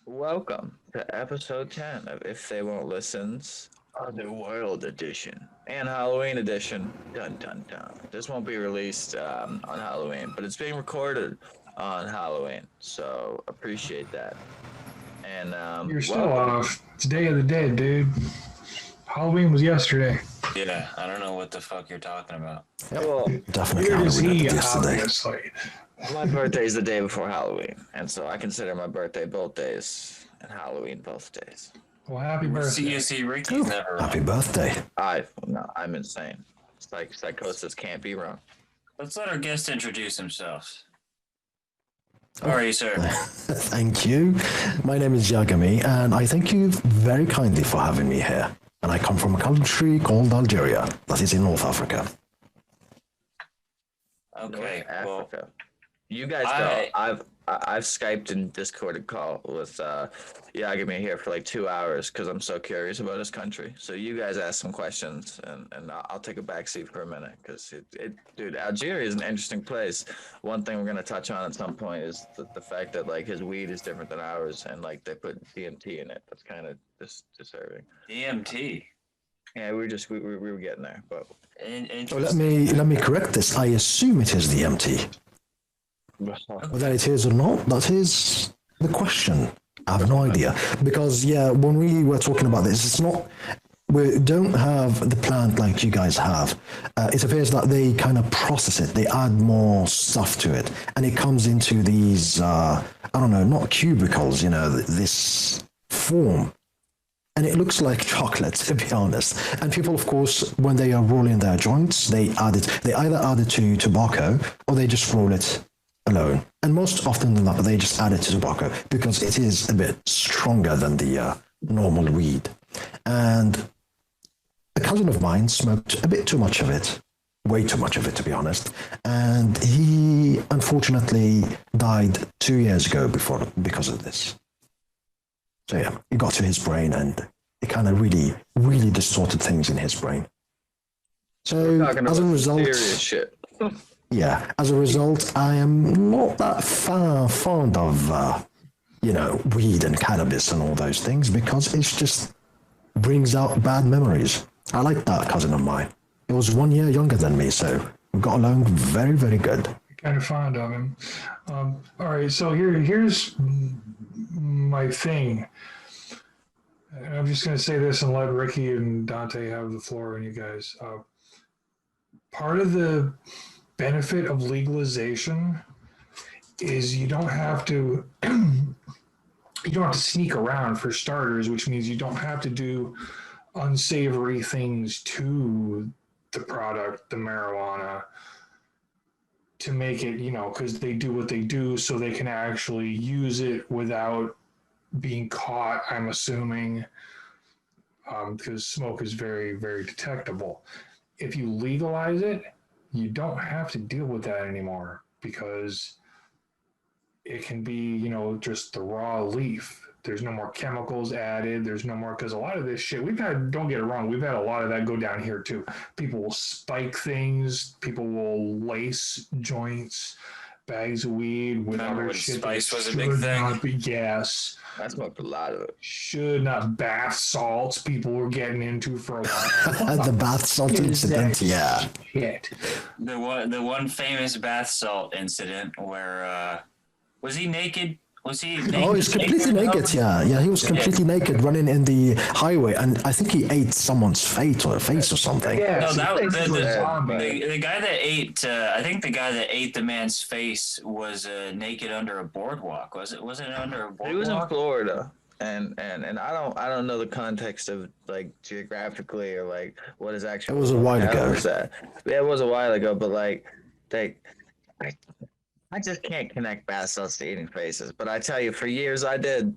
Welcome to episode 10 of If They Won't Listen's Otherworld Edition and Halloween Edition. Dun dun dun. This won't be released on Halloween, but it's being recorded on Halloween, so appreciate that. And You're still welcome. off. It's Day of the Dead, dude. Halloween was yesterday. Yeah, I don't know what the fuck you're talking about. Well, Definitely Weird is Halloween he, yesterday. obviously. my birthday is the day before Halloween, and so I consider my birthday both days and Halloween both days. Well, happy birthday. See, Ricky's never Happy wrong. birthday. I'm insane. It's like psychosis can't be wrong. Let's let our guest introduce himself. How are you, sir? Thank you. My name is Yagami, and I thank you very kindly for having me here. And I come from a country called Algeria, that is in North Africa. Okay, North well, Africa. You guys go. I've Skyped and Discorded call with Yagami here for like 2 hours because I'm so curious about his country. So you guys ask some questions and I'll take a backseat for a minute because dude, Algeria is an interesting place. One thing we're gonna touch on at some point is the fact that like his weed is different than ours and like they put DMT in it. That's kind of disturbing. DMT. Yeah, we were getting there, but So let me correct this. I assume it is the MT. Whether it is or not, that is the question. I have no idea. Because, yeah, when we were talking about this, it's not, we don't have the plant like you guys have. It appears that they kind of process it, they add more stuff to it, and it comes into these, I don't know, not cubicles, this form. And it looks like chocolate, to be honest. And people, of course, when they are rolling their joints, they either add it to tobacco or they just roll it alone. And most often than not, they just add it to tobacco because it is a bit stronger than the normal weed. And a cousin of mine smoked a bit too much of it, way too much of it, to be honest. And he unfortunately died 2 years ago because of this. So yeah, it got to his brain and it kind of really, really distorted things in his brain. So as a result, serious shit. yeah, as a result, I am not that fond of, weed and cannabis and all those things because it just brings out bad memories. I like that cousin of mine. He was 1 year younger than me, so we got along very, very good. Kind of fond of him. All right, so here's my thing. And I'm just going to say this and let Ricky and Dante have the floor and you guys. Part of the benefit of legalization is you don't have to sneak around for starters, which means you don't have to do unsavory things to the product, the marijuana, to make it, because they do what they do so they can actually use it without being caught, I'm assuming, because smoke is very, very detectable. If you legalize it, you don't have to deal with that anymore because it can be, just the raw leaf. There's no more chemicals added. There's no more, because a lot of this shit, don't get it wrong, we've had a lot of that go down here too. People will spike things. People will lace joints, bags of weed with Remember other when shit. spice was a should big thing? not be gas. I smoked a lot of it. Should not. Bath salts people were getting into for a while. The bath salt incident, yeah. Shit. The one famous bath salt incident where was he naked? Was he naked? Oh, he's completely naked, yeah. Yeah, he was completely naked running in the highway, and I think he ate someone's face or something. Yeah, No, so that was thanks for the zombie. the guy that ate. I think the guy that ate the man's face was naked under a boardwalk. Wasn't it under a boardwalk? He was in Florida, and I don't know the context of like geographically or like what is actually. It was a while ago. Was that? Yeah, it was a while ago, but like I just can't connect bath salts to eating faces. But I tell you, for years I did.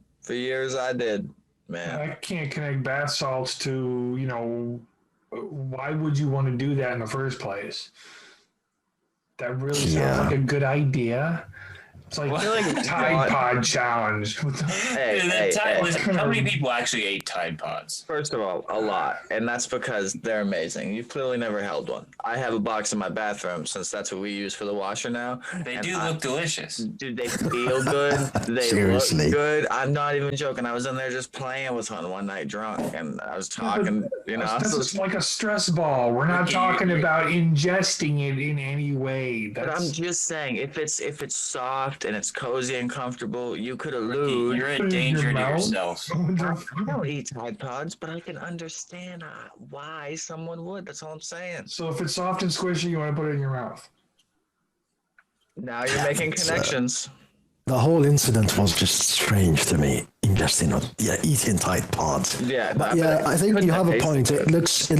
Man. I can't connect bath salts to, why would you want to do that in the first place? That really sounds like a good idea. It's like, like Tide Pod challenge. Listen, how many people actually ate Tide Pods? First of all, a lot, and that's because they're amazing. You've clearly never held one. I have a box in my bathroom since that's what we use for the washer now. They do look delicious. Dude, they feel good. They Seriously. look good. I'm not even joking. I was in there just playing with one night drunk, and I was talking, That's like a stress ball. We're not talking about ingesting it in any way. But I'm just saying, if it's soft and it's cozy and comfortable, you could allude. You're a danger to yourself. I don't eat Tide Pods, but I can understand why someone would. That's all I'm saying. So if it's soft and squishy, you want to put it in your mouth. Now you're making connections. The whole incident was just strange to me. Ingesting, eating Tide Pods. Yeah, but I think you have a point. It looks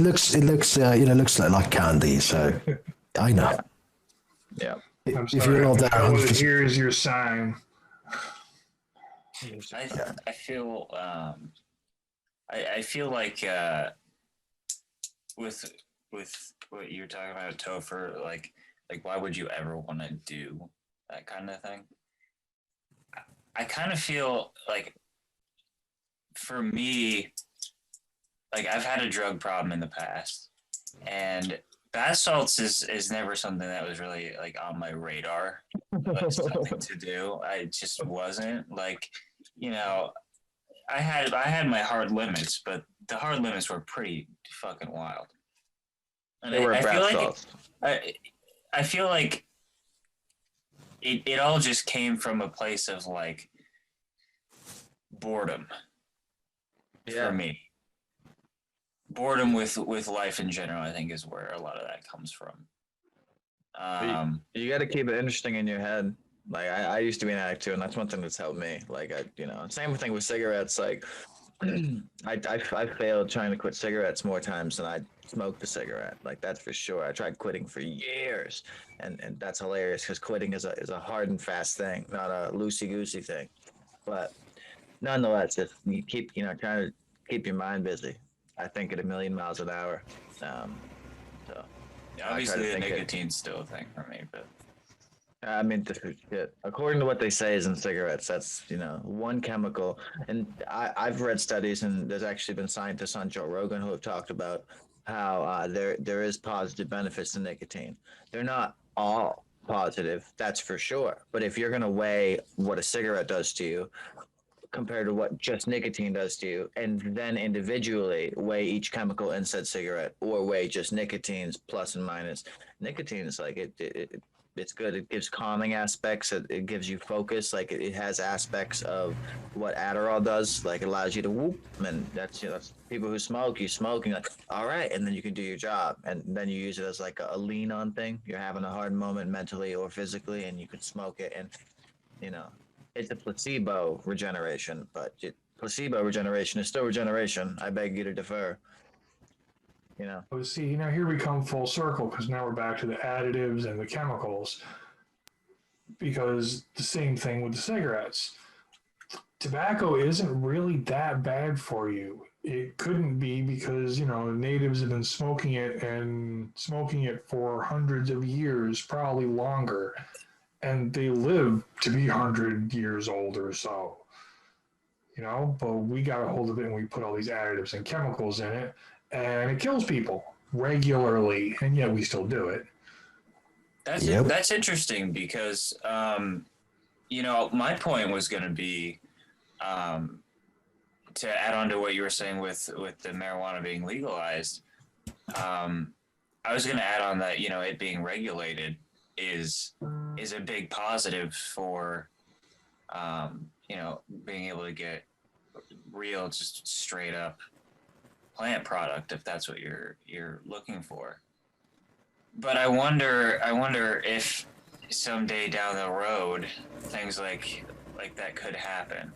like candy. So I know. Yeah. I'm if you're not there, here's your sign. I feel I feel like with what you're talking about, Tofer, like why would you ever want to do that kind of thing? I kind of feel like, for me, like I've had a drug problem in the past, and bath salts is never something that was really like on my radar, like something to do. I just wasn't like, I had my hard limits, but the hard limits were pretty fucking wild. And they were bath salts. I feel like it all just came from a place of like boredom for me. Boredom with life in general, I think, is where a lot of that comes from. You got to keep it interesting in your head. Like I used to be an addict too, and that's one thing that's helped me. Like same thing with cigarettes. Like I failed trying to quit cigarettes more times than I smoked a cigarette. Like that's for sure. I tried quitting for years, and that's hilarious because quitting is a hard and fast thing, not a loosey goosey thing. But nonetheless, if you keep trying to keep your mind busy. I think at 1,000,000 miles an hour. So obviously the nicotine's still a thing for me, but I mean, according to what they say is in cigarettes, that's one chemical. And I've read studies, and there's actually been scientists on Joe Rogan who have talked about how there is positive benefits to nicotine. They're not all positive, that's for sure. But if you're gonna weigh what a cigarette does to you compared to what just nicotine does to you, and then individually weigh each chemical in said cigarette, or weigh just nicotine's plus and minus. Nicotine is like it's good. It gives calming aspects. It gives you focus. Like it has aspects of what Adderall does. Like it allows you to whoop, and that's that's people who smoke. You smoke, and you're like, all right, and then you can do your job, and then you use it as like a lean on thing. You're having a hard moment mentally or physically, and you can smoke it, and it's a placebo regeneration, but placebo regeneration is still regeneration. I beg you to defer. See, here we come full circle, because now we're back to the additives and the chemicals, because the same thing with the cigarettes. Tobacco isn't really that bad for you. It couldn't be, because natives have been smoking it for hundreds of years, probably longer. And they live to be 100 years old or so, but we got a hold of it and we put all these additives and chemicals in it, and it kills people regularly, and yet we still do it. That's interesting, because, my point was going to be to add on to what you were saying with the marijuana being legalized. I was going to add on that, it being regulated is a big positive for being able to get real, just straight up plant product, if that's what you're looking for. But I wonder if someday down the road things like that could happen.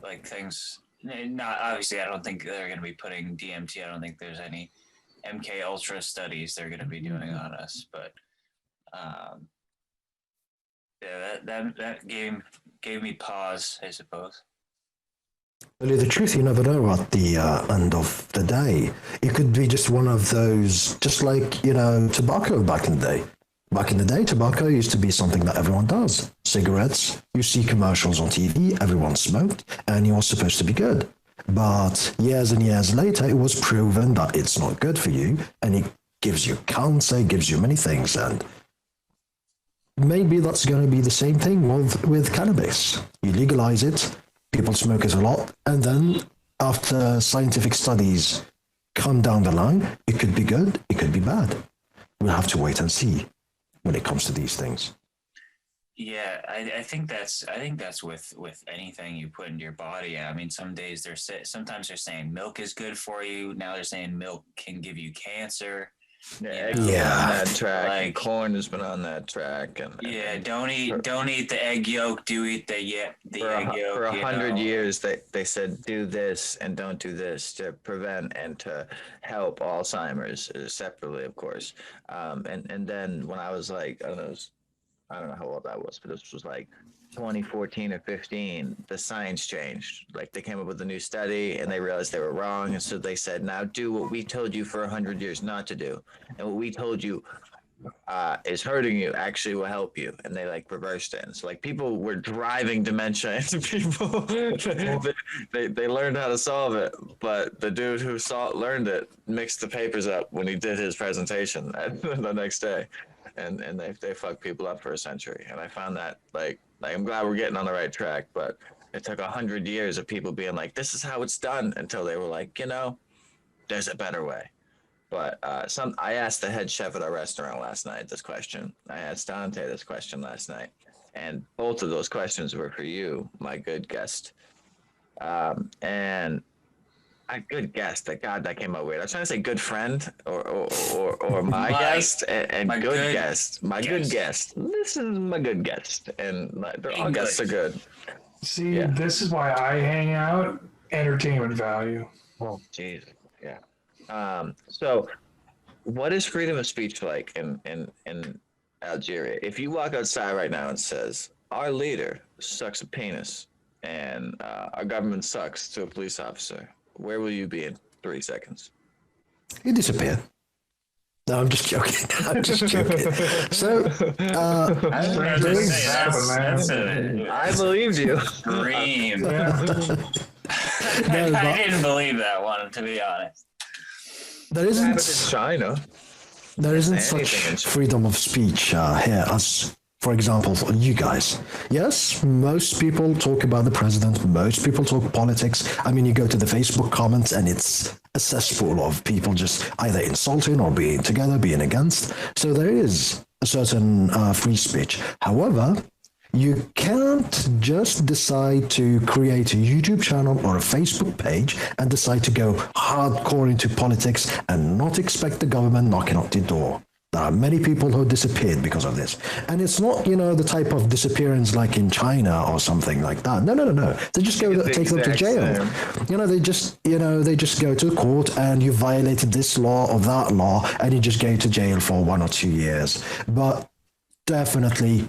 Like things, not obviously, I don't think they're going to be putting DMT. I don't think there's any MK Ultra studies they're going to be doing on us, but that gave me pause, I suppose. Well, the truth, you never know at the end of the day. It could be just one of those, just like tobacco back in the day. Back in the day, tobacco used to be something that everyone does. Cigarettes, you see commercials on TV, everyone smoked, and it was supposed to be good. But years and years later, it was proven that it's not good for you, and it gives you cancer, gives you many things, and maybe that's going to be the same thing with cannabis. You legalize it, people smoke it a lot, and then after scientific studies come down the line, it could be good, it could be bad. We'll have to wait and see when it comes to these things. Yeah, I think that's with anything you put into your body. I mean, sometimes they're saying milk is good for you. Now they're saying milk can give you cancer. Yeah, on that track. Like, corn has been on that track, and don't eat the egg yolk. Do eat the egg yolk. For 100 years, they said do this and don't do this to prevent and to help Alzheimer's separately, of course. And then when I was like, I don't know how old I was, but this was like 2014 or 15, the science changed. Like they came up with a new study and they realized they were wrong. And so they said, now do what we told you for 100 years not to do. And what we told you is hurting you actually will help you. And they like reversed it. And so like people were driving dementia into people. they learned how to solve it. But the dude who learned it mixed the papers up when he did his presentation the next day. And they fucked people up for a century. And I found that like I'm glad we're getting on the right track, but it took 100 years of people being like, this is how it's done, until they were like, there's a better way. But I asked the head chef at our restaurant last night this question. I asked Dante this question last night, and both of those questions were for you, my good guest. And a good guest. That came out weird. I was trying to say good friend or my guest and my good guest. My good guest. This is my good guest, and all guests are good. See, This is why I hang out. Entertainment value. Oh, jeez. Yeah. So, what is freedom of speech like in Algeria? If you walk outside right now and says our leader sucks a penis and our government sucks to a police officer, where will you be in 3 seconds? You disappear. No, I'm just joking. So, I believed you. Dream. I didn't believe that one, to be honest. There isn't China. There isn't such freedom of speech here as, for example, for you guys. Yes, most people talk about the president. Most people talk politics. I mean, you go to the Facebook comments and it's a cesspool of people just either insulting or being together, being against. So there is a certain free speech. However, you can't just decide to create a YouTube channel or a Facebook page and decide to go hardcore into politics and not expect the government knocking at your door. There are many people who disappeared because of this. And it's not, the type of disappearance like in China or something like that. No. They just take them to jail. They just go to court and you violated this law or that law and you just go to jail for 1 or 2 years. But definitely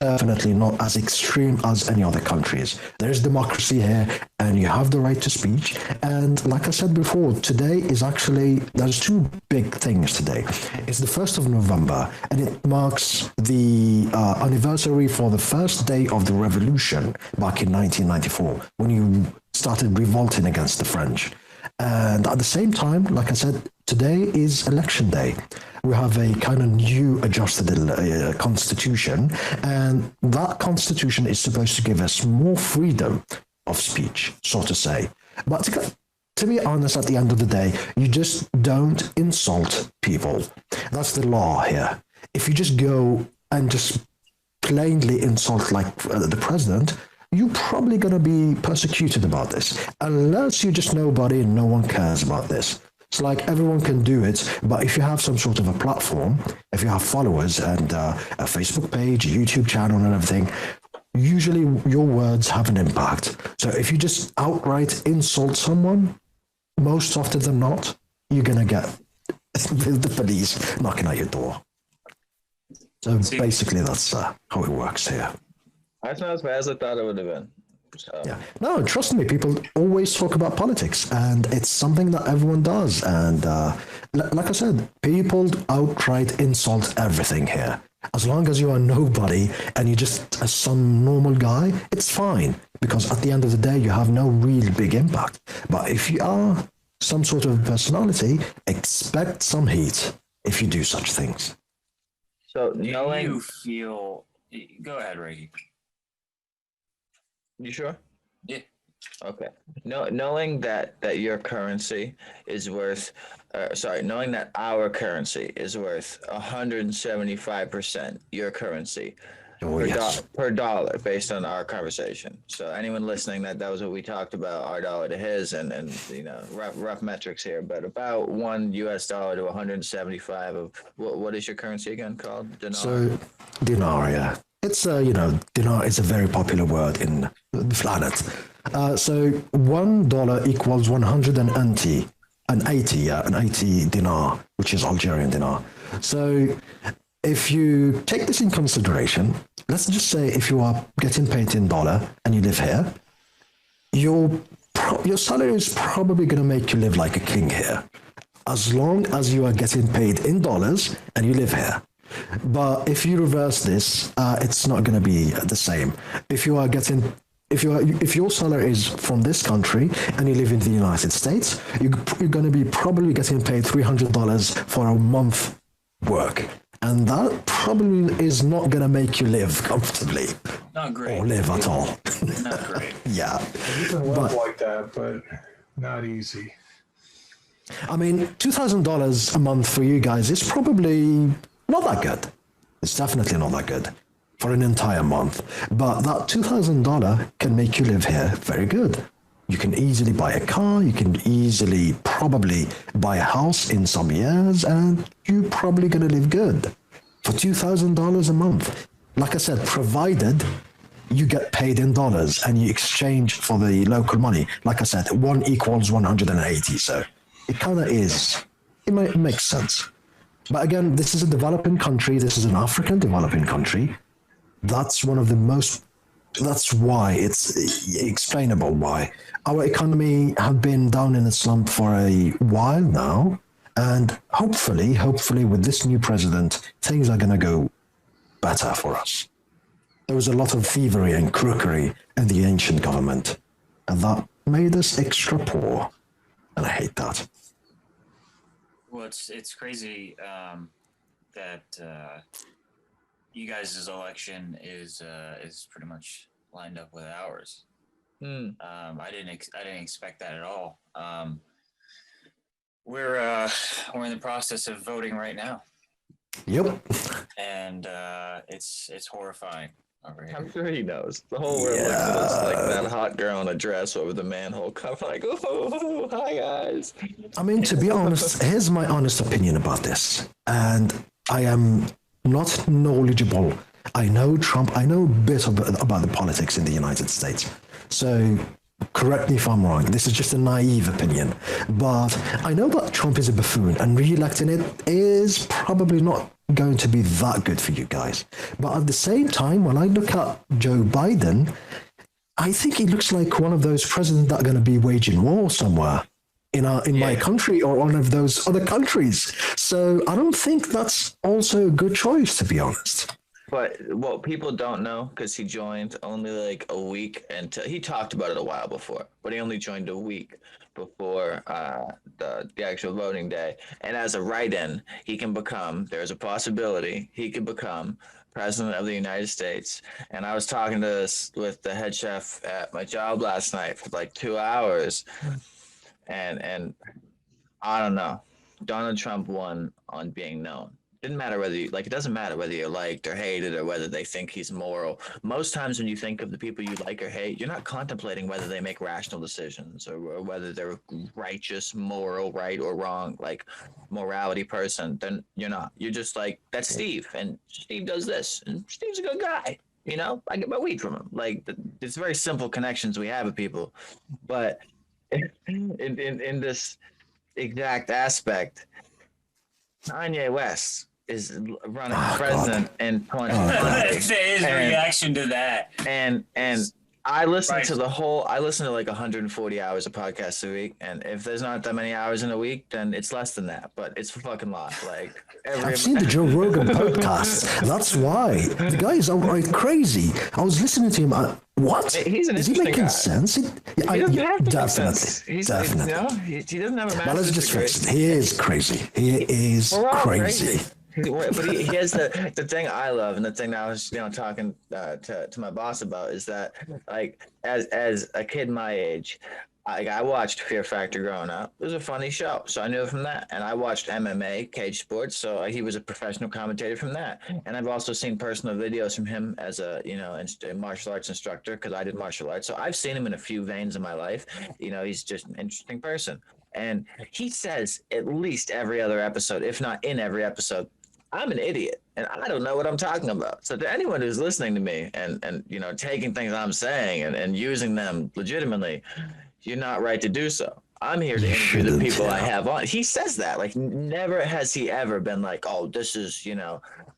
not as extreme as any other countries. There's democracy here and you have the right to speech. And like I said before, today is there's 2 big things today. It's the 1st of November and it marks the anniversary for the first day of the revolution back in 1994 when you started revolting against the French. And at the same time, like I said, today is election day. We have a kind of new adjusted constitution, and that constitution is supposed to give us more freedom of speech, so to say. But to be honest, at the end of the day, you just don't insult people. That's the law here. If you just go and just plainly insult like the president, you're probably going to be persecuted about this, unless you're just nobody and no one cares about this. It's like everyone can do it, but if you have some sort of a platform, if you have followers and a Facebook page, a YouTube channel and everything, usually your words have an impact. So if you just outright insult someone, most often than not, you're going to get the police knocking at your door. So basically that's how it works here. That's not as bad as I thought it would have been. So. Yeah. No, trust me, people always talk about politics and it's something that everyone does. And like I said, people outright insult everything here. As long as you are nobody and you're just some normal guy, it's fine. Because at the end of the day, you have no real big impact. But if you are some sort of personality, expect some heat if you do such things. So Do you feel? Go ahead, Ricky. You sure? Yeah. Okay. Knowing that your currency is worth, knowing that our currency is worth 175% your currency per dollar based on our conversation. So anyone listening, that was what we talked about, our dollar to his, and rough metrics here, but about $1 to 175 of what is your currency again called? Dinar? So dinar, yeah. It's dinar is a very popular word in the planet. So $1 equals 180, an 80 dinar, which is Algerian dinar. So if you take this in consideration, let's just say if you are getting paid in dollar and you live here, your salary is probably going to make you live like a king here, as long as you are getting paid in dollars and you live here. But if you reverse this, it's not going to be the same. If your salary is from this country and you live in the United States, you're going to be probably getting paid $300 for a month work. And that probably is not going to make you live comfortably. Not great. Or live at all. Not great. Yeah. You can live like that, but not easy. I mean, $2,000 a month for you guys is probably not that good. It's definitely not that good for an entire month. But that $2,000 can make you live here very good. You can easily buy a car, you can easily probably buy a house in some years, and you're probably going to live good for $2,000 a month. Like I said, provided you get paid in dollars and you exchange for the local money. Like I said, 1 equals 180. So it kind of is, it makes sense. But again, this is a developing country. This is an African developing country. That's one of the most, that's why it's explainable why. Our economy have been down in a slump for a while now. And hopefully with this new president, things are going to go better for us. There was a lot of thievery and crookery in the ancient government, and that made us extra poor. And I hate that. Well, it's crazy that you guys' election is pretty much lined up with ours. I didn't expect that at all. We're in the process of voting right now. Yep. And it's horrifying over here. I'm sure he knows. The whole world looks at us like that hot girl in a dress over the manhole cover, like, oh, hi guys. I mean, to be honest, here's my honest opinion about this. And I am not knowledgeable. I know Trump. I know a bit about the politics in the United States. So correct me if I'm wrong. This is just a naive opinion. But I know that Trump is a buffoon, and re-electing it is probably not going to be that good for you guys. But at the same time, when I look at Joe Biden, I think he looks like one of those presidents that are going to be waging war somewhere in my country or one of those other countries. So I don't think that's also a good choice, to be honest. But what people don't know, because he joined only like a week until he talked about it a while before, but he only joined a week before the actual voting day. And as a write-in, there's a possibility he could become president of the United States. And I was talking to this with the head chef at my job last night for like 2 hours. And I don't know, Donald Trump won on being known. Didn't matter whether it doesn't matter whether you're liked or hated or whether they think he's moral. Most times when you think of the people you like or hate, you're not contemplating whether they make rational decisions or whether they're righteous, moral, right or wrong, like morality person. Then you're not. You're just like, that's Steve, and Steve does this, and Steve's a good guy. You know, I get my weed from him. Like, it's very simple connections we have with people. But in this exact aspect, Kanye West is running president in 2020. His reaction to that. And I listen Right. to the whole. I listen to like 140 hours of podcasts a week, and if there's not that many hours in a week, then it's less than that. But it's a fucking lot. Like every. I've seen the Joe Rogan podcast. That's why the guy is outright crazy. I was listening to him. What? He's an Is he interesting making guy. sense? He doesn't have to make definitely, sense. definitely. You know, he doesn't have a But let's master's just degree. face it. He is crazy. He is We're all crazy. But he has the thing I love, and the thing that I was talking to my boss about is that like as a kid my age, I watched Fear Factor growing up. It was a funny show, so I knew it from that. And I watched MMA, cage sports, so he was a professional commentator from that. And I've also seen personal videos from him as a martial arts instructor because I did martial arts. So I've seen him in a few veins of my life. He's just an interesting person. And he says at least every other episode, if not in every episode, I'm an idiot and I don't know what I'm talking about. So to anyone who's listening to me and taking things I'm saying and using them legitimately, you're not right to do so. I'm here to interview the people I have on. He says that. Like never has he ever been like, oh, this is,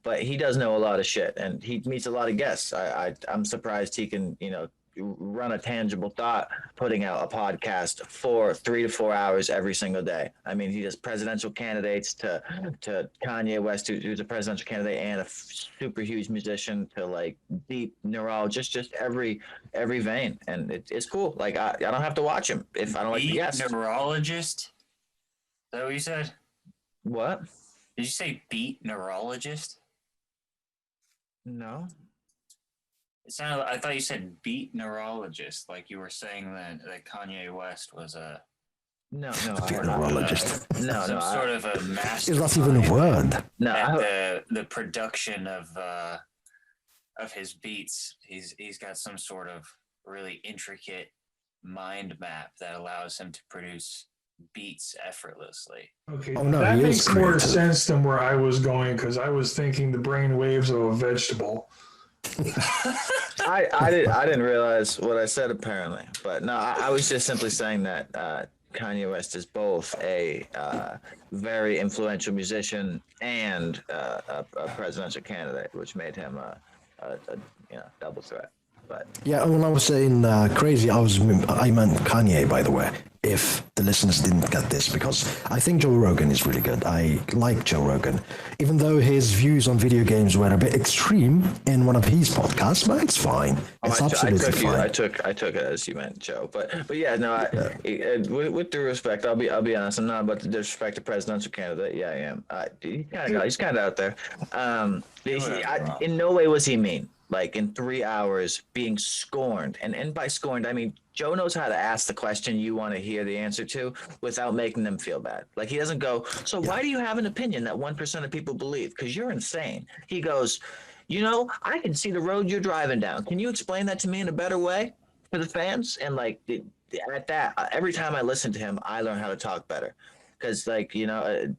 but he does know a lot of shit and he meets a lot of guests. I'm surprised he can, run a tangible thought, putting out a podcast for 3 to 4 hours every single day. I mean, he does presidential candidates to Kanye West, who's a presidential candidate and a super huge musician, to like deep neurologist, just every vein, and it's cool. Like I don't have to watch him if I don't like the guest. Neurologist? Is that what you said? What? Did you say beat neurologist? No. It sounded. I thought you said beat neurologist, like you were saying that Kanye West was a no neurologist. Some sort of a master. Is that even a word? No, the production of his beats. He's got some sort of really intricate mind map that allows him to produce beats effortlessly. Okay, Oh, no, that he is makes more creative. sense than where I was going because I was thinking the brain waves of a vegetable. I didn't realize what I said apparently, but no, I was just simply saying that Kanye West is both a very influential musician and a presidential candidate, which made him a double threat. But Yeah, when I was saying crazy, I meant Kanye, by the way, if the listeners didn't get this, because I think Joe Rogan is really good. I like Joe Rogan, even though his views on video games were a bit extreme in one of his podcasts, but it's fine. It's absolutely fine. I took it as you meant Joe, but yeah, no. With due respect, I'll be honest. I'm not about to disrespect a presidential candidate. Yeah, I am. He's kind of out there. In no way was he mean. Like in 3 hours being scorned. And by scorned, I mean, Joe knows how to ask the question you want to hear the answer to without making them feel bad. Like he doesn't go, so why do you have an opinion that 1% of people believe? Because you're insane. He goes, I can see the road you're driving down. Can you explain that to me in a better way for the fans? And like at that, every time I listen to him, I learn how to talk better. Because like, it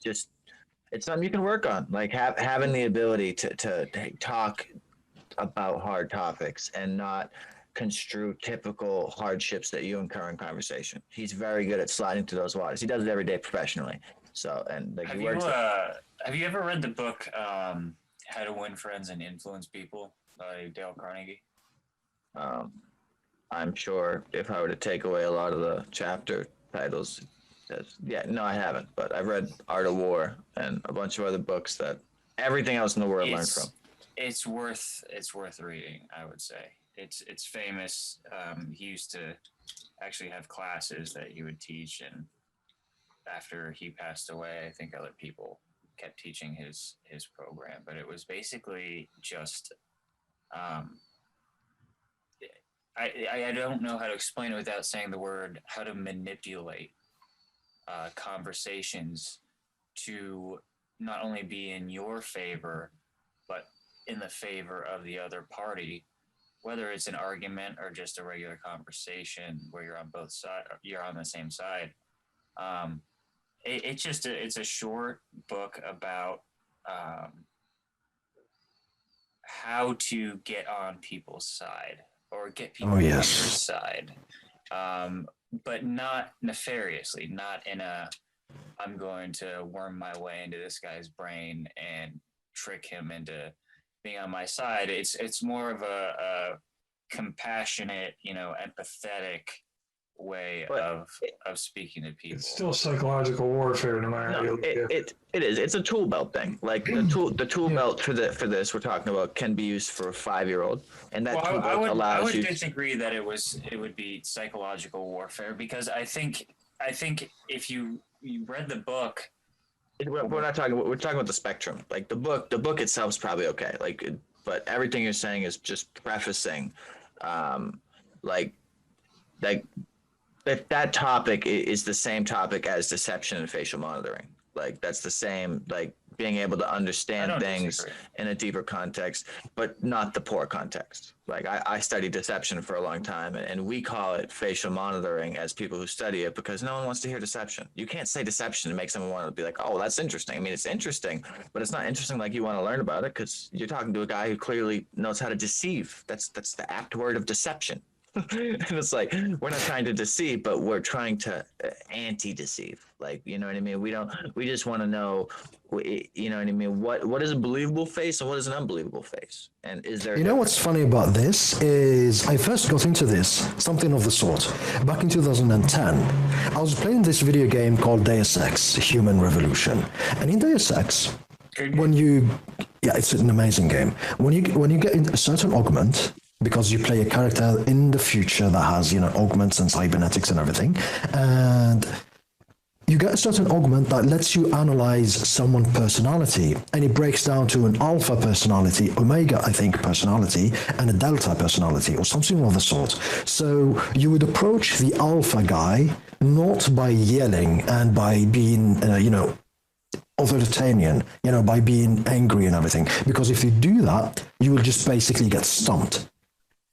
just, it's something you can work on, like having the ability to talk about hard topics and not construe typical hardships that you incur in conversation. He's very good at sliding through those waters. He does it every day professionally. So, and like have you ever read the book How to Win Friends and Influence People by Dale Carnegie? I'm sure if I were to take away a lot of the chapter titles, no, I haven't, but I've read Art of War and a bunch of other books that everything else in the world learned from. It's worth reading, I would say. It's famous. He used to actually have classes that he would teach, and after he passed away, I think other people kept teaching his program. But it was basically just I don't know how to explain it without saying the word, how to manipulate conversations to not only be in your favor, but in the favor of the other party, whether it's an argument or just a regular conversation where you're on both sides, you're on the same side. It's a short book about how to get on people's side or get people on your side. But not nefariously, not in a, I'm going to worm my way into this guy's brain and trick him into being on my side. It's more of a compassionate, empathetic way But of speaking to people. It's still psychological warfare, no matter how you no, look at it. it is. It's a tool belt thing. Like the tool belt for this we're talking about can be used for a 5-year-old, and that tool belt I allows would you. disagree that it would be psychological warfare, because I think if you read the book. We're not talking. We're talking about the spectrum. Like the book itself is probably okay. Like, but everything you're saying is just prefacing, like that topic is the same topic as deception and facial monitoring. Like that's the same. Like being able to understand things in a deeper context, but not the poor context. Like I studied deception for a long time, and we call it facial monitoring as people who study it, because no one wants to hear deception. You can't say deception and make someone want to be like, oh, that's interesting. I mean, it's interesting, but it's not interesting like you want to learn about it, because you're talking to a guy who clearly knows how to deceive. That's the apt word of deception. And it's like, we're not trying to deceive, but we're trying to anti-deceive. Like, you know what I mean? We just want to know, you know what I mean? What is a believable face and what is an unbelievable face? And is there? You know what's funny about this is I first got into this, something of the sort, back in 2010. I was playing this video game called Deus Ex: Human Revolution, and in Deus Ex, it's an amazing game. When you get in a certain augment, because you play a character in the future that has, augments and cybernetics and everything, and you get a certain augment that lets you analyze someone's personality, and it breaks down to an alpha personality, omega, I think, personality, and a delta personality, or something of the sort. So you would approach the alpha guy not by yelling and by being, authoritarian, by being angry and everything, because if you do that, you will just basically get stumped.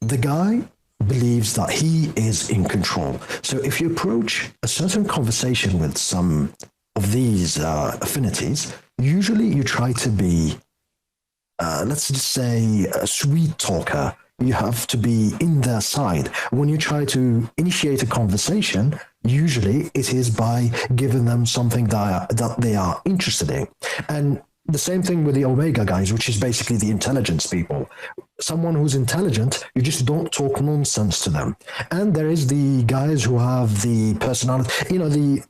The guy believes that he is in control. So if you approach a certain conversation with some of these affinities, usually you try to be, let's just say, a sweet talker. You have to be in their side. When you try to initiate a conversation, usually it is by giving them something that they are interested in. And the same thing with the Omega guys, which is basically the intelligence people. Someone who's intelligent, you just don't talk nonsense to them. And there is the guys who have the personality,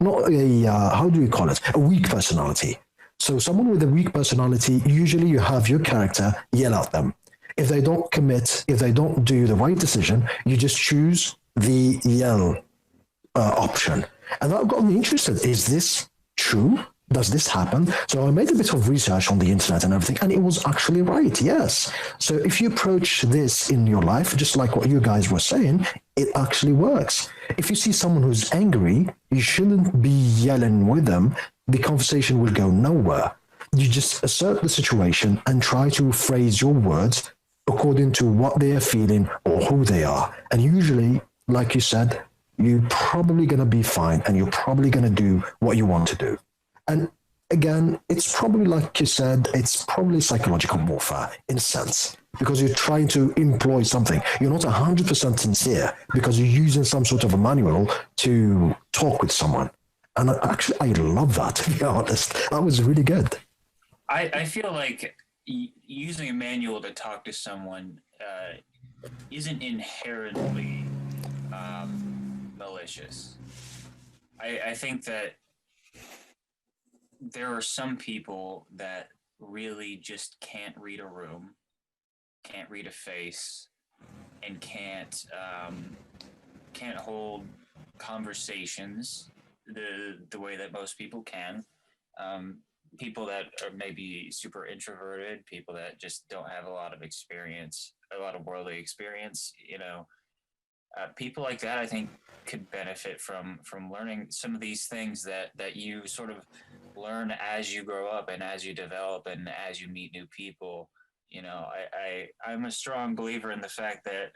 how do we call it? A weak personality. So someone with a weak personality, usually you have your character yell at them. If they don't commit, if they don't do the right decision, you just choose the yell option. And that got me interested. Is this true? Does this happen? So I made a bit of research on the internet and everything, and it was actually right, yes. So if you approach this in your life, just like what you guys were saying, it actually works. If you see someone who's angry, you shouldn't be yelling with them. The conversation will go nowhere. You just assert the situation and try to phrase your words according to what they are feeling or who they are. And usually, like you said, you're probably going to be fine, and you're probably going to do what you want to do. And again, it's probably, like you said, it's probably psychological warfare in a sense, because you're trying to employ something. You're not 100% sincere because you're using some sort of a manual to talk with someone. And I love that, to be honest. That was really good. I feel like using a manual to talk to someone isn't inherently malicious. I think that there are some people that really just can't read a room, can't read a face, and can't hold conversations the way that most people can. People that are maybe super introverted, people that just don't have a lot of experience, a lot of worldly experience, people like that, I think, could benefit from learning some of these things that you sort of learn as you grow up and as you develop and as you meet new people. I'm a strong believer in the fact that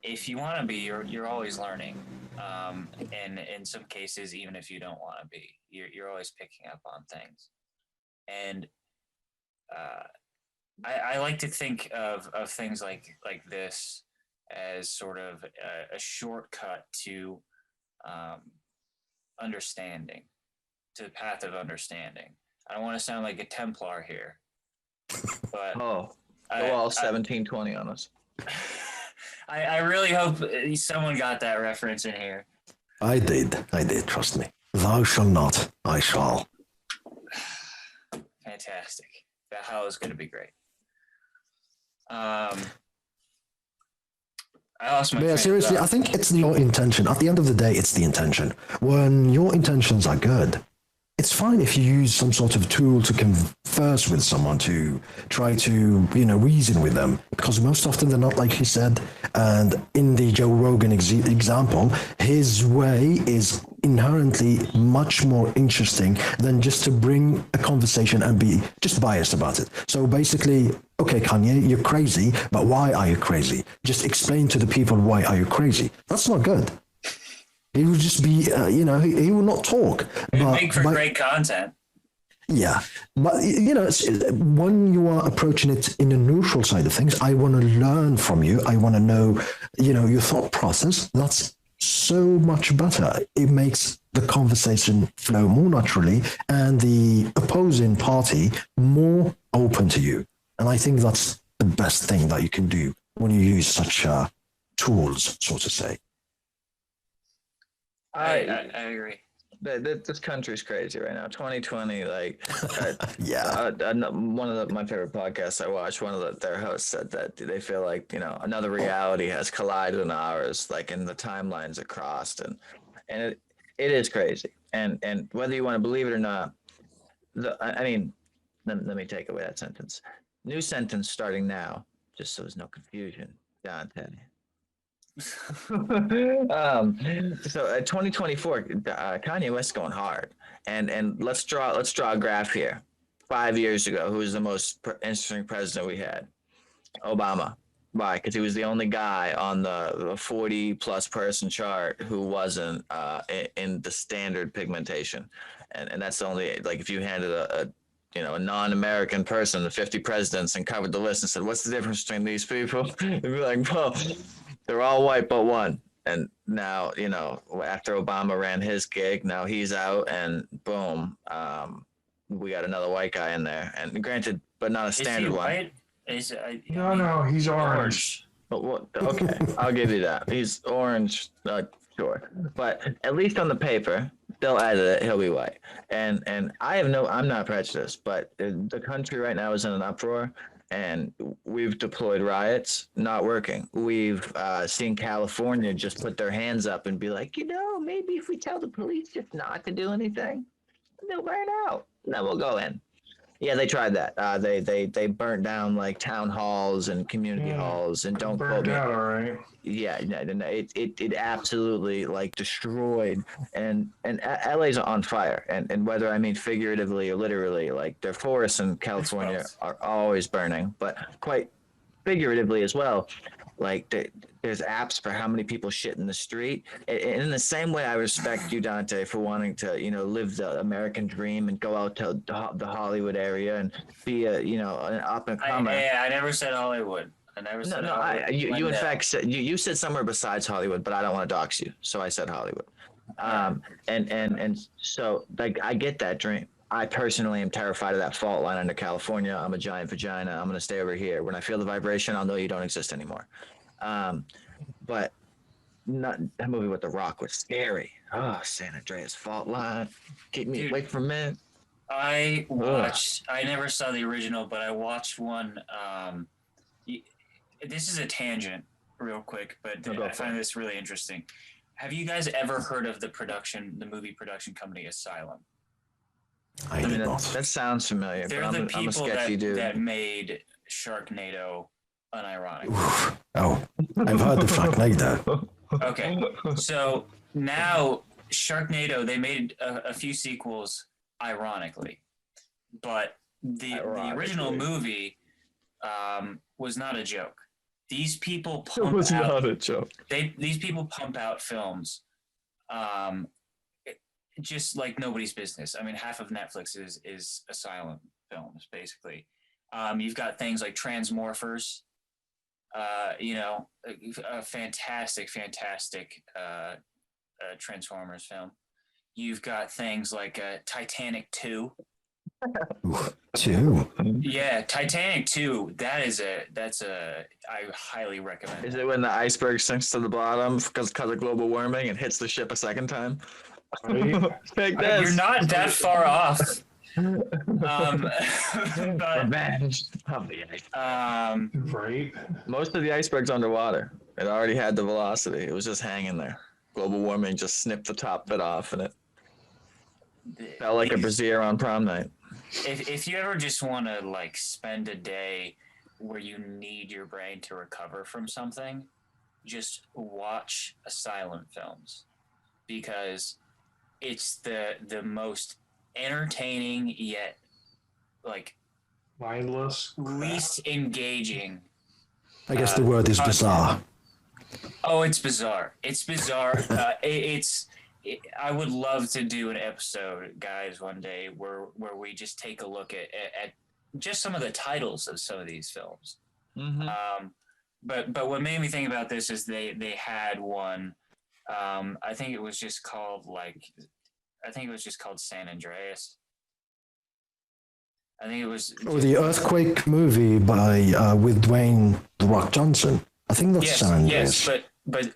if you want to be, you're always learning, and in some cases, even if you don't want to be, you're always picking up on things. And I like to think of things like this as sort of a shortcut to understanding, to the path of understanding. I don't want to sound like a Templar here, but go all 1720 on us. I really hope someone got that reference in here. I did, trust me. Thou shall not, I shall. Fantastic. That hell is going to be great. I lost my. But yeah, seriously, I think it's your intention. At the end of the day, it's the intention. When your intentions are good, it's fine if you use some sort of tool to converse with someone, to try to, reason with them. Because most often they're not, like he said. And in the Joe Rogan example, his way is inherently much more interesting than just to bring a conversation and be just biased about it. So basically, okay, Kanye, you're crazy, but why are you crazy? Just explain to the people why are you crazy. That's not good. He will just be, he will not talk. Make for great content. Yeah, but when you are approaching it in a neutral side of things, I want to learn from you. I want to know, your thought process. That's so much better. It makes the conversation flow more naturally and the opposing party more open to you. And I think that's the best thing that you can do when you use such tools, so to say. I agree. This country's crazy right now. 2020, Yeah. One of my favorite podcasts I watched, their hosts said that they feel like another reality has collided in ours, like, and the timelines are crossed, and it is crazy. And whether you want to believe it or not, let me take away that sentence. New sentence starting now, just so there's no confusion. Dante. So 2024, Kanye West going hard, and let's draw a graph here. 5 years ago, who was the most interesting president we had? Obama. Why? Because he was the only guy on the 40 plus person chart who wasn't in the standard pigmentation, and that's the only, like, if you handed a non-American person the 50 presidents and covered the list and said, what's the difference between these people? They'd be like, well, they're all white but one. And now, after Obama ran his gig, now he's out, and boom, we got another white guy in there. And granted, but not a standard one. No, he's orange. But what? Okay, I'll give you that. He's orange, sure. But at least on the paper, they'll edit it. He'll be white. And I'm not prejudiced, but the country right now is in an uproar. And we've deployed riots, not working. We've seen California just put their hands up and be like, maybe if we tell the police just not to do anything, they'll burn out. Then we'll go in. Yeah, they tried that. They burnt down like town halls and community halls, and don't quote me. All right. Yeah, it absolutely like destroyed, and LA's on fire, and whether I mean figuratively or literally, like their forests in California are always burning, but quite figuratively as well. Like there's apps for how many people shit in the street. And in the same way, I respect you, Dante, for wanting to live the American dream and go out to the Hollywood area and be an up and comer. I never said Hollywood. I never said Hollywood. You in fact said you said somewhere besides Hollywood, but I don't want to dox you, so I said Hollywood. And so like I get that dream. I personally am terrified of that fault line under California. I'm a giant vagina. I'm going to stay over here. When I feel the vibration, I'll know you don't exist anymore. But not that movie with The Rock was scary. Oh, San Andreas fault line. Keep me awake for a minute. I never saw the original, but I watched one. This is a tangent real quick, but I find this really interesting. Have you guys ever heard of the movie production company Asylum? I did not. That sounds familiar. They're the people that made Sharknado unironic. Oh, I've heard of Sharknado. Okay, so now Sharknado, they made a few sequels ironically, but the original movie was not a joke. These people not a joke. These people pump out films just like nobody's business. I mean, half of Netflix is Asylum films, basically. You've got things like Transmorphers, a fantastic Transformers film. You've got things like Titanic 2, Ooh, 2. Yeah, Titanic 2. I highly recommend. Is that. it when the iceberg sinks to the bottom because of global warming and hits the ship a second time? Right? Take this. You're not that far off. But Revenge of the ice. Right? Most of the iceberg's underwater. It already had the velocity. It was just hanging there. Global warming just snipped the top bit off, and it felt like a brassiere on prom night. If you ever just want to like spend a day where you need your brain to recover from something, just watch silent films, because it's the most entertaining yet like Mindless. least engaging. I guess the word is bizarre. Oh, it's bizarre. It's bizarre. I would love to do an episode, guys, one day where we just take a look at just some of the titles of some of these films. Mm-hmm. But what made me think about this is they had one. I think it was just called San Andreas. I think it was. Oh, the Earthquake movie by with Dwayne The Rock Johnson. I think that's San Andreas. Yes, but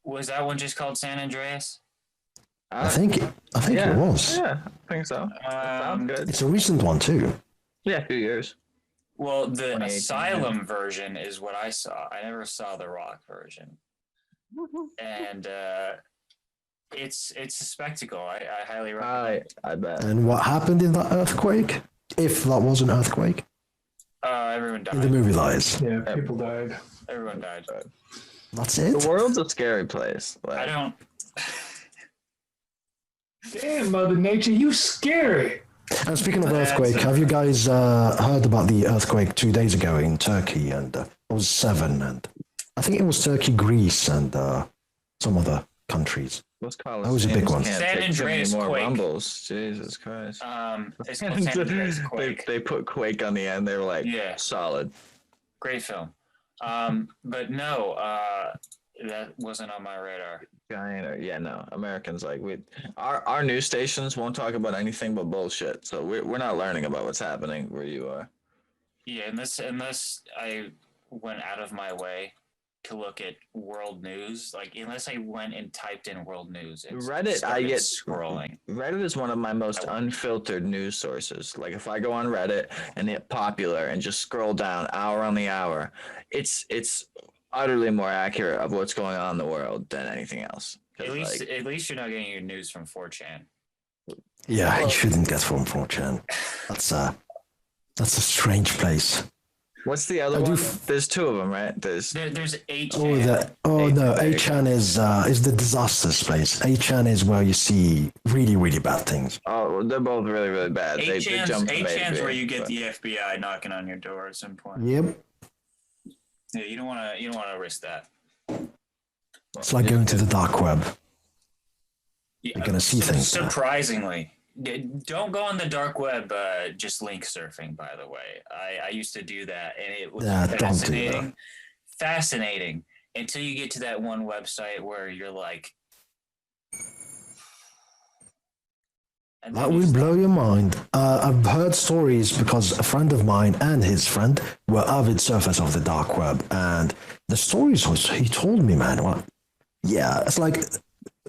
was that one just called San Andreas? I think it was. Yeah, I think so. Sounds good. It's a recent one too. Yeah, a few years. Well, the Asylum version is what I saw. I never saw the Rock version, and it's a spectacle. I highly recommend it. I bet. And what happened in that earthquake? If that was an earthquake? Everyone died. In the movie lies. Yeah, people died. Everyone died. That's it? The world's a scary place. Like, I don't. Damn, Mother Nature, you scary. And speaking of earthquake, have you guys heard about the earthquake 2 days ago in Turkey? And it was 7, and I think it was Turkey, Greece, and some other countries. That was a big one. San Andreas more quake. Rumbles. Jesus Christ. It's called San Andreas Quake. They put Quake on the end. They were like, Yeah. solid. Great film. But no, that wasn't on my radar. Yeah, no. Americans our news stations won't talk about anything but bullshit. So we're not learning about what's happening where you are. Yeah, unless I went out of my way to look at world news, like unless I went and typed in world news, Reddit, I get scrolling. Reddit is one of my most unfiltered news sources. Like if I go on Reddit and hit popular and just scroll down hour on the hour, it's utterly more accurate of what's going on in the world than anything else. At least you're not getting your news from 4chan. Yeah, you shouldn't get from 4chan. That's a strange place. What's the other one? There's 2 of them, right? There's 8chan. No, 8chan is the disasters place. 8chan is where you see really, really bad things. Oh, they're both really, really bad. 8chan's where you get the FBI knocking on your door at some point. Yep. Yeah, you don't want to risk that. It's like going to the dark web. Yeah, You're gonna see things. Surprisingly. Don't go on the dark web just link surfing, by the way. I used to do that, and it was fascinating until you get to that one website where you're like, that will blow your mind. I've heard stories because a friend of mine and his friend were avid surfers of the dark web, and the stories he told me, man, it's like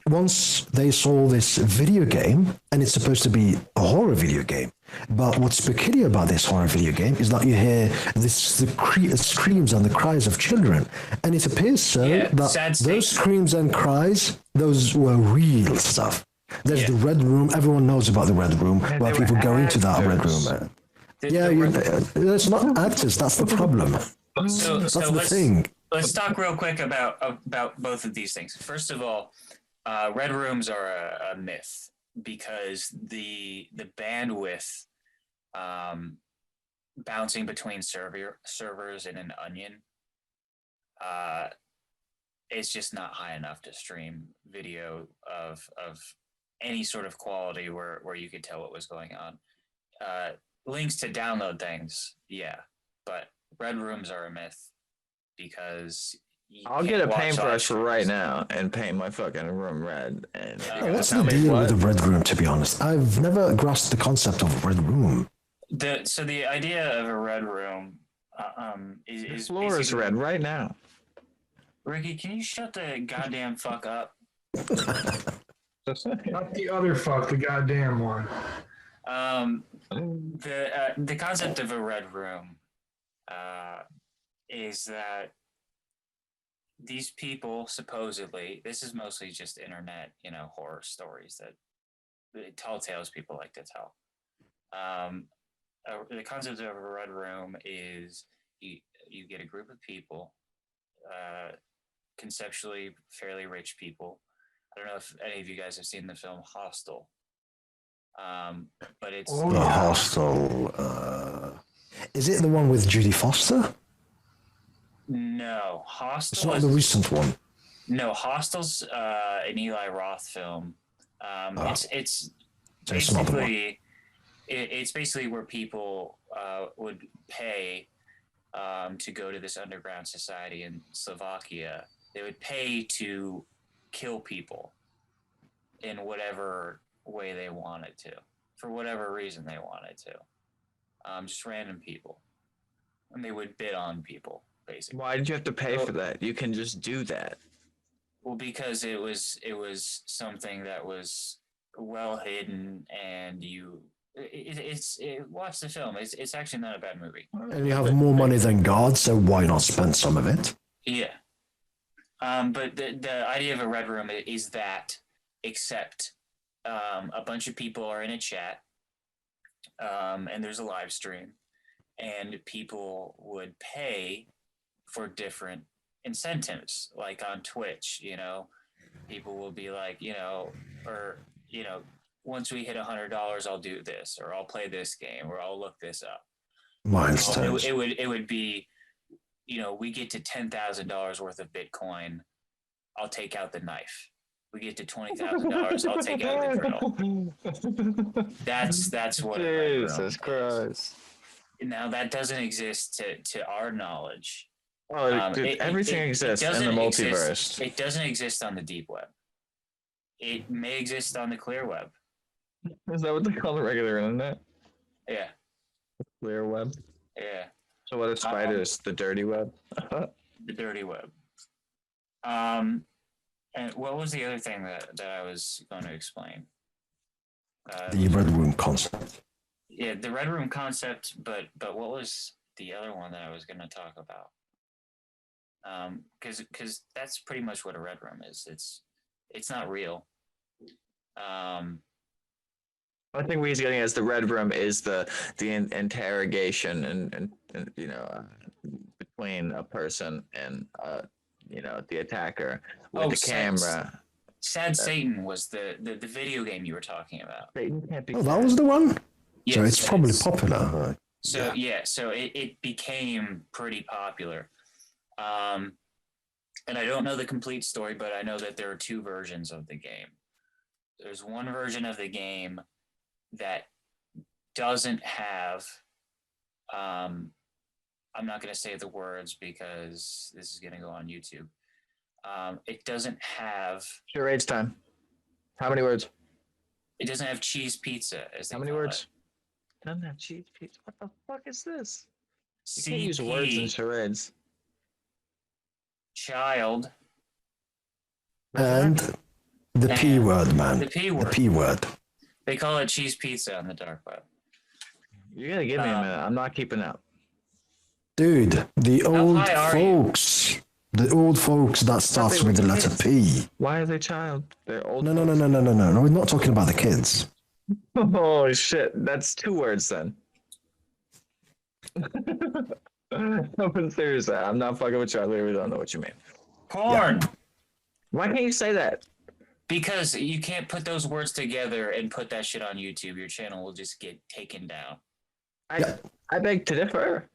once they saw this video game, and it's supposed to be a horror video game. But what's peculiar about this horror video game is that you hear the screams and the cries of children. And it appears that those screams and cries, those were real stuff. There's the Red Room. Everyone knows about the Red Room, where people go into that Red Room. It's not actors. That's the problem. That's the thing. Let's talk real quick about both of these things. First of all, Red Rooms are a myth because the bandwidth bouncing between servers in an onion is just not high enough to stream video of any sort of quality where you could tell what was going on. Links to download things, yeah, but Red Rooms are a myth because I'll get a paintbrush right now and paint my fucking room red. And what's the deal with the red room? To be honest, I've never grasped the concept of red room. So the idea of a red room is the floor is red right now. Ricky, can you shut the goddamn fuck up? Not the other fuck, the goddamn one. The concept of a red room is that these people supposedly, this is mostly just internet, horror stories that tall tales people like to tell. The concept of a red room is you get a group of people, conceptually fairly rich people. I don't know if any of you guys have seen the film Hostel. But it's Hostel. Is it the one with Judy Foster? No, Hostel. It's not the recent one. No, Hostel's an Eli Roth film. It's basically it's basically where people would pay to go to this underground society in Slovakia. They would pay to kill people in whatever way they wanted to, for whatever reason they wanted to. Just random people. And they would bid on people, basically. Why did you have to pay for that? You can just do that. Well, because it was something that was well hidden, and watch the film. It's actually not a bad movie. And you have more money than God, so why not spend some of it? Yeah. But the idea of a red room is that, except a bunch of people are in a chat, and there's a live stream, and people would pay for different incentives, like on Twitch. People will be like, once we hit $100, I'll do this, or I'll play this game, or I'll look this up. Milestones. It would be, we get to $10,000 worth of Bitcoin, I'll take out the knife. We get to $20,000, I'll take out the grill. That's what. Jesus Christ. Now that doesn't exist to our knowledge. Oh, dude, everything exists in the multiverse. It doesn't exist on the deep web. It may exist on the clear web. Is that what they call the regular internet? Yeah. Clear web? Yeah. So what are spiders? The dirty web? The dirty web. And what was the other thing that I was going to explain? The red room concept. Yeah, the red room concept, but what was the other one that I was going to talk about? Because that's pretty much what a red room is. It's not real. I think what he's getting at is the red room is the interrogation and between a person and the attacker with the camera. Sad Satan was the video game you were talking about. That was the one? Yes, so it's probably popular. So so it became pretty popular. And I don't know the complete story, but I know that there are two versions of the game. There's one version of the game that doesn't have, I'm not going to say the words because this is going to go on YouTube. It doesn't have... Charades time. How many words? It doesn't have cheese pizza. How many words? It doesn't have cheese pizza. What the fuck is this? You can't use words in charades. Child. And the P word, man. The P word. The P word. They call it cheese pizza on the dark web. You gotta give me a minute. I'm not keeping up. Dude, the old folks. The old folks that starts with the letter P. Why are they child? They're old. No. We're not talking about the kids. Oh shit! That's two words then. I'm serious. I'm not fucking with you. I literally don't know what you mean. Porn. Yeah. Why can't you say that? Because you can't put those words together and put that shit on YouTube. Your channel will just get taken down. I beg to differ.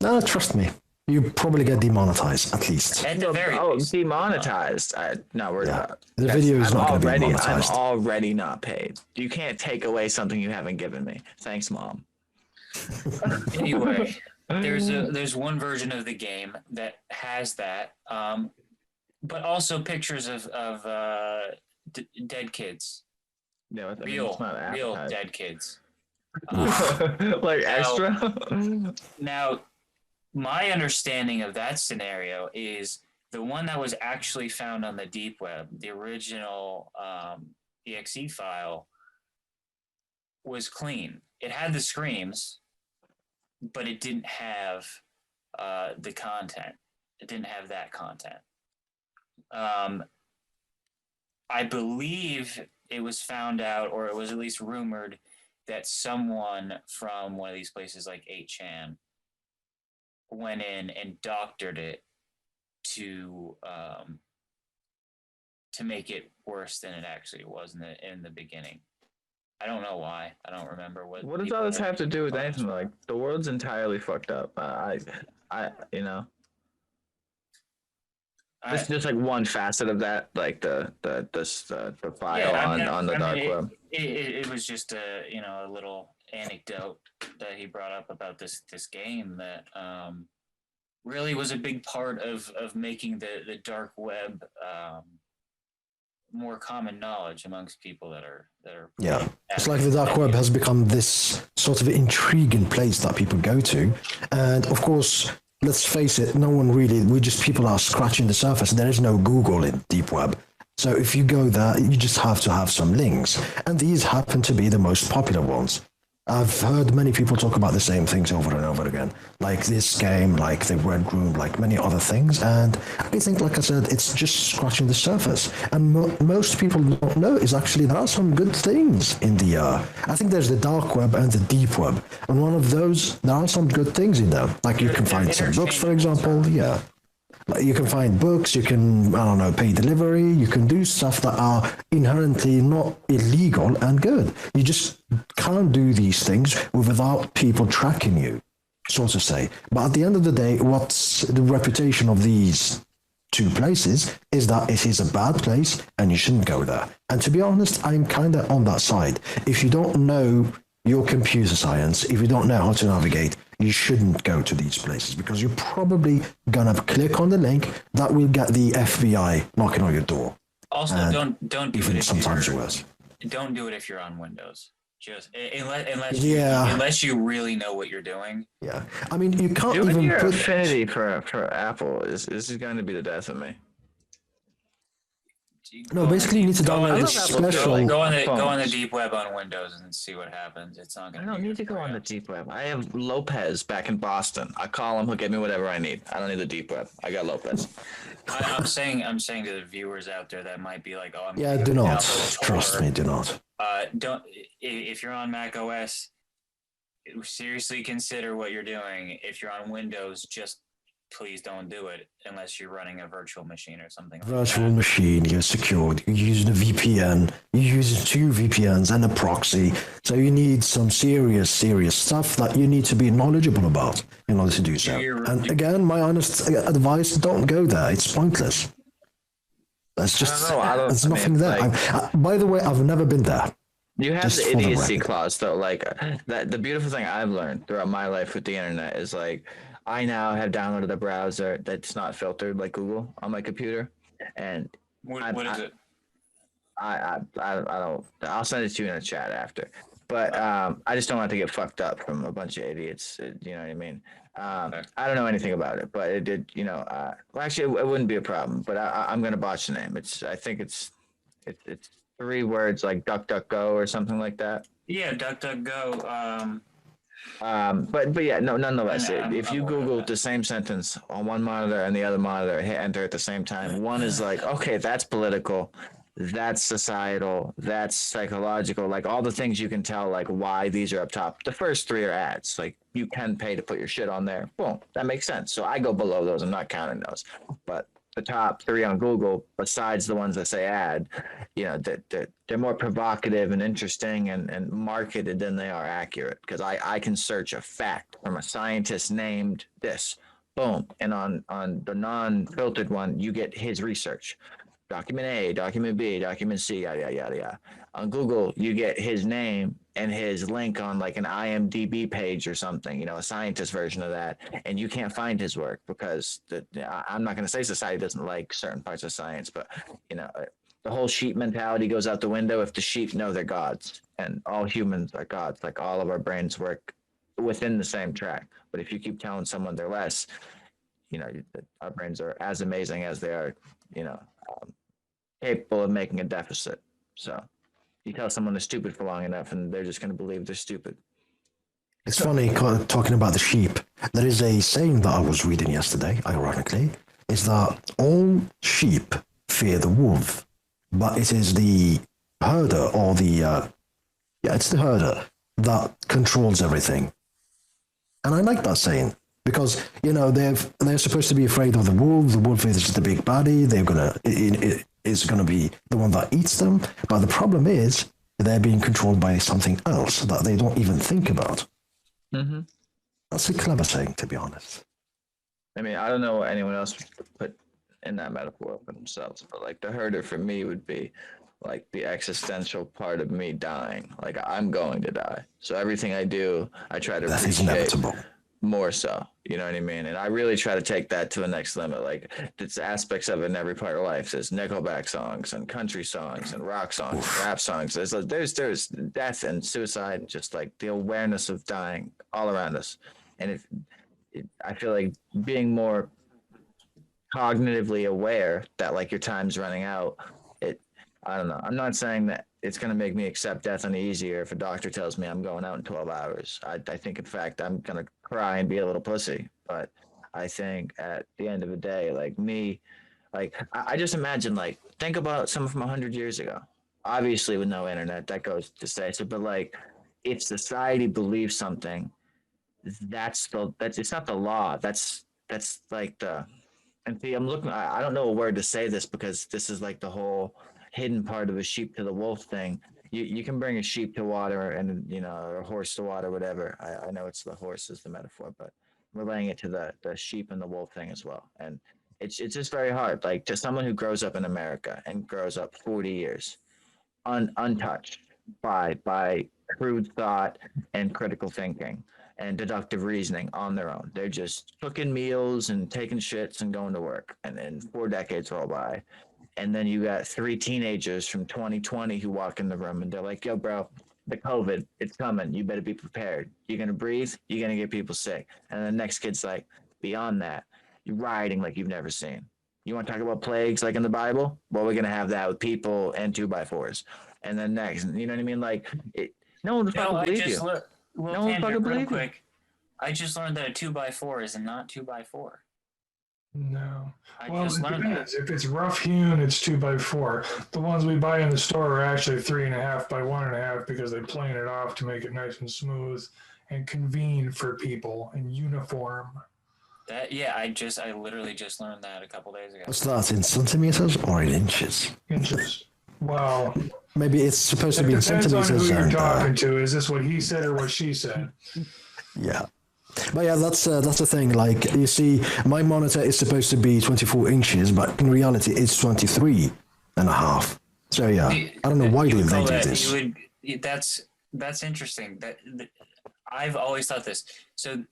No, trust me. You probably get demonetized, at least. At the very least. Demonetized. No, we're not. The video is not going to be demonetized. I'm already not paid. You can't take away something you haven't given me. Thanks, Mom. Anyway, there's one version of the game that has that, but also pictures of dead kids, Yeah, I mean, real it's not real advertised. dead kids. Like Now- extra. Now, my understanding of that scenario is the one that was actually found on the deep web, the original exe file, was clean. It had the screams, but it didn't have the content. It didn't have that content. I believe it was found out, or it was at least rumored, that someone from one of these places like 8chan went in and doctored it to make it worse than it actually was in the beginning. I don't know why. I don't remember what. What does all this have to do with anything? Like the world's entirely fucked up. You know. This is just like one facet of that, like the file on the dark web. It was just a little anecdote that he brought up about this game that really was a big part of making the dark web more common knowledge amongst people that are. Yeah, it's like the dark web has become this sort of intriguing place that people go to, and of course, let's face it, people are scratching the surface. There is no Google in deep web. So if you go there, you just have to have some links. And these happen to be the most popular ones. I've heard many people talk about the same things over and over again. Like this game, like the Red Room, like many other things. And I think, like I said, it's just scratching the surface. And most people don't know is actually there are some good things in the I think there's the dark web and the deep web. And one of those, there are some good things in there. Like you can find some books, for example. Yeah. You can find books, you can, pay delivery, you can do stuff that are inherently not illegal and good. You just can't do these things without people tracking you, so to say. But at the end of the day, what's the reputation of these two places is that it is a bad place and you shouldn't go there. And to be honest, I'm kind of on that side. If you don't know your computer science, if you don't know how to navigate, you shouldn't go to these places because you're probably gonna click on the link that will get the FBI knocking on your door. Also, don't do even it sometimes worse. Don't do it if you're on Windows. Just unless you really know what you're doing. Yeah, I mean you can't Doing even your put affinity for Apple is going to be the death of me. No, basically you need to download a special. Go on the deep web on Windows and see what happens. It's not going to. I don't need to go on the deep web. I have Lopez back in Boston. I call him. He'll get me whatever I need. I don't need the deep web. I got Lopez. I'm saying to the viewers out there that might be like, oh, do not trust me. Do not. Don't. If you're on Mac OS, seriously consider what you're doing. If you're on Windows, just please don't do it unless you're running a virtual machine or something. Virtual machine, you're secured. You're using a VPN. You're using 2 VPNs and a proxy. So you need some serious stuff that you need to be knowledgeable about in order to do so. And again, my honest advice: don't go there. It's pointless. That's just there's nothing there. Like, by the way, I've never been there. You have the idiocy clause, though. Like that. The beautiful thing I've learned throughout my life with the internet is like, I now have downloaded a browser that's not filtered like Google on my computer, and what is it? I don't. I'll send it to you in a chat after, but I just don't want to get fucked up from a bunch of idiots. You know what I mean? I don't know anything about it, but it did. Well, actually, it wouldn't be a problem. But I'm gonna botch the name. I think it's 3 words like DuckDuckGo or something like that. Yeah, DuckDuckGo. But yeah, no, nonetheless, if you Google the same sentence on one monitor and the other monitor, hit enter at the same time, one is like, okay, that's political, that's societal, that's psychological, like all the things you can tell, like why these are up top. The first 3 are ads, like you can pay to put your shit on there. Boom, that makes sense. So I go below those. I'm not counting those, but the top 3 on Google, besides the ones that say ad, they're more provocative and interesting and marketed than they are accurate. Because I can search a fact from a scientist named this, boom, and on the non-filtered one, you get his research. document A, document B, document C, yada, yada, yada, yada. On Google, you get his name and his link on like an IMDb page or something, you know, a scientist version of that. And you can't find his work because I'm not going to say society doesn't like certain parts of science, but, you know, the whole sheep mentality goes out the window if the sheep know they're gods. And all humans are gods. Like all of our brains work within the same track. But if you keep telling someone they're less, you know, our brains are as amazing as they are, you know, capable of making a deficit. So you tell someone they're stupid for long enough and they're just going to believe they're stupid. It's funny talking about the sheep. There is a saying that I was reading yesterday, ironically, is that all sheep fear the wolf, but it is the herder or it's the herder that controls everything. And I like that saying because, you know, they're supposed to be afraid of the wolf. The wolf is the big baddie. It is going to be the one that eats them. But the problem is they're being controlled by something else that they don't even think about. Mm-hmm. That's a clever saying, to be honest. I mean, I don't know what anyone else would put in that metaphor for themselves, but like the herder for me would be like the existential part of me dying. Like I'm going to die. So everything I do, I try to appreciate more so. You know what I mean? And I really try to take that to the next limit. Like it's aspects of it in every part of life. There's Nickelback songs and country songs and rock songs, and rap songs. There's death and suicide, just like the awareness of dying all around us. And I feel like being more cognitively aware that like your time's running out, I don't know. I'm not saying that it's going to make me accept death any easier if a doctor tells me I'm going out in 12 hours. I think, in fact, I'm going to cry and be a little pussy. But I think at the end of the day, like me, like I just imagine, like, think about someone from 100 years ago. Obviously, with no internet, that goes to say so. But like, if society believes something, that's it's not the law. That's like the. And see, I don't know a word to say this because this is like the whole hidden part of a sheep to the wolf thing. You can bring a sheep to water and, you know, or a horse to water, whatever. I know it's the horse is the metaphor, but relaying it to the sheep and the wolf thing as well. And it's just very hard. Like to someone who grows up in America and grows up 40 years untouched by crude thought and critical thinking and deductive reasoning on their own. They're just cooking meals and taking shits and going to work. And then 4 decades roll by. And then you got 3 teenagers from 2020 who walk in the room and they're like, yo, bro, the COVID, it's coming. You better be prepared. You're going to breathe. You're going to get people sick. And the next kid's like, beyond that, you're rioting like you've never seen. You want to talk about plagues like in the Bible? Well, we're going to have that with people and 2x4s. And then next, you know what I mean? Like, no one would fucking believe you. No one fucking believe you. I just learned that a 2x4 is not 2x4. No. Well, it depends. If it's rough hewn, it's 2x4. The ones we buy in the store are actually 3.5 by 1.5 because they plane it off to make it nice and smooth and convenient for people and uniform. I literally just learned that a couple days ago. What's that, in centimeters or in inches? Inches. Wow. Maybe it's supposed to be in centimeters. Depends on who you're talking to. Is this what he said or what she said? Yeah. But yeah, that's the thing. Like, you see, my monitor is supposed to be 24 inches, but in reality, it's 23.5. So yeah, I don't know why they do this. That's interesting. That I've always thought this. So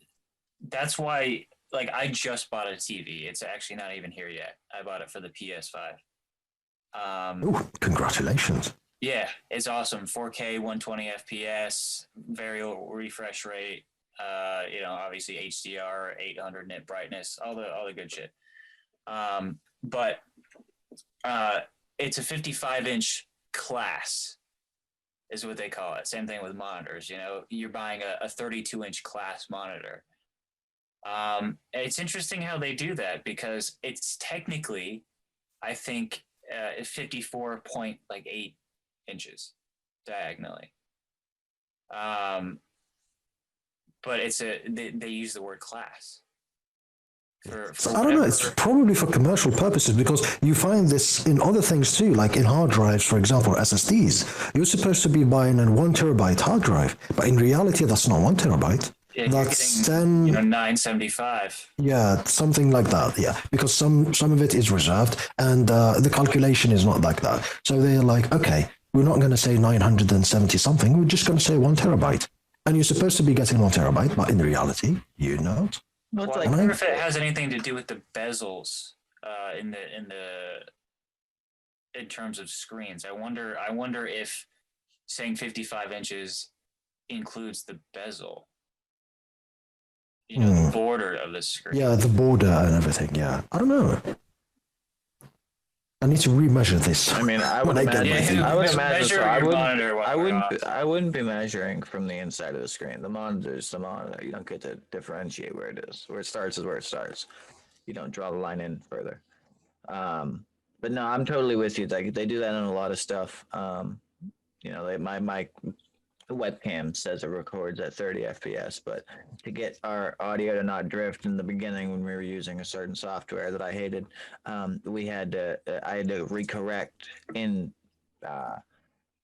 that's why, like, I just bought a TV. It's actually not even here yet. I bought it for the PS5. Ooh, congratulations. Yeah, it's awesome. 4K, 120 FPS, very low refresh rate. Obviously HDR, 800 nit brightness, all the good shit. But it's a 55-inch class is what they call it. Same thing with monitors. You know, you're buying a 32-inch class monitor. It's interesting how they do that because it's technically, I think, 54.8 inches diagonally. But they use the word class. I don't know, it's probably for commercial purposes because you find this in other things too, like in hard drives, for example, SSDs. You're supposed to be buying a 1 terabyte hard drive, but in reality, that's not 1 terabyte. Yeah, That's you're getting, then 975. yeah, something like that. Yeah, because some of it is reserved, and the calculation is not like that. So they're like, okay, we're not going to say 970 something. We're just going to say 1 terabyte, and you're supposed to be getting 1 terabyte, but in reality, you're not. Well, it's Well, I like wonder if it has anything to do with the bezels in terms of screens. I wonder if saying 55 inches includes the bezel. The border of the screen. Yeah, the border and everything. Yeah, I don't know. I need to remeasure this. I mean, I would when I get imagine. my I would thing. imagine. Measure So your monitor while we're on. I wouldn't be measuring from the inside of the screen. The monitor's the monitor. You don't get to differentiate where it is. Where it starts is where it starts. You don't draw the line in further. But no, I'm totally with you. Like they do that on a lot of stuff. My webcam says it records at 30 FPS, but to get our audio to not drift in the beginning when we were using a certain software that I hated, I had to recorrect in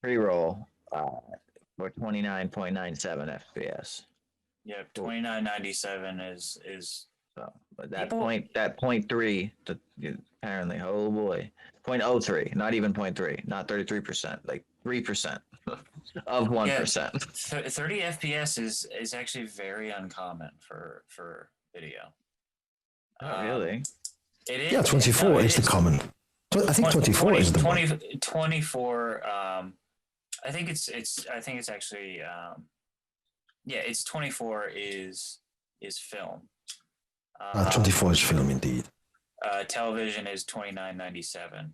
pre-roll for 29.97 FPS. Yeah, 2997 is So, but that point 0.3, apparently, oh boy, 0.03, not even 0.3, not 33%, like 3% of 1%. 30 FPS is actually very uncommon for video. Oh, really? It is. Yeah, 24 is the common. I think 24 is the 24. I think it's actually. It's 24 is film. 24 is film indeed. Television is 2997.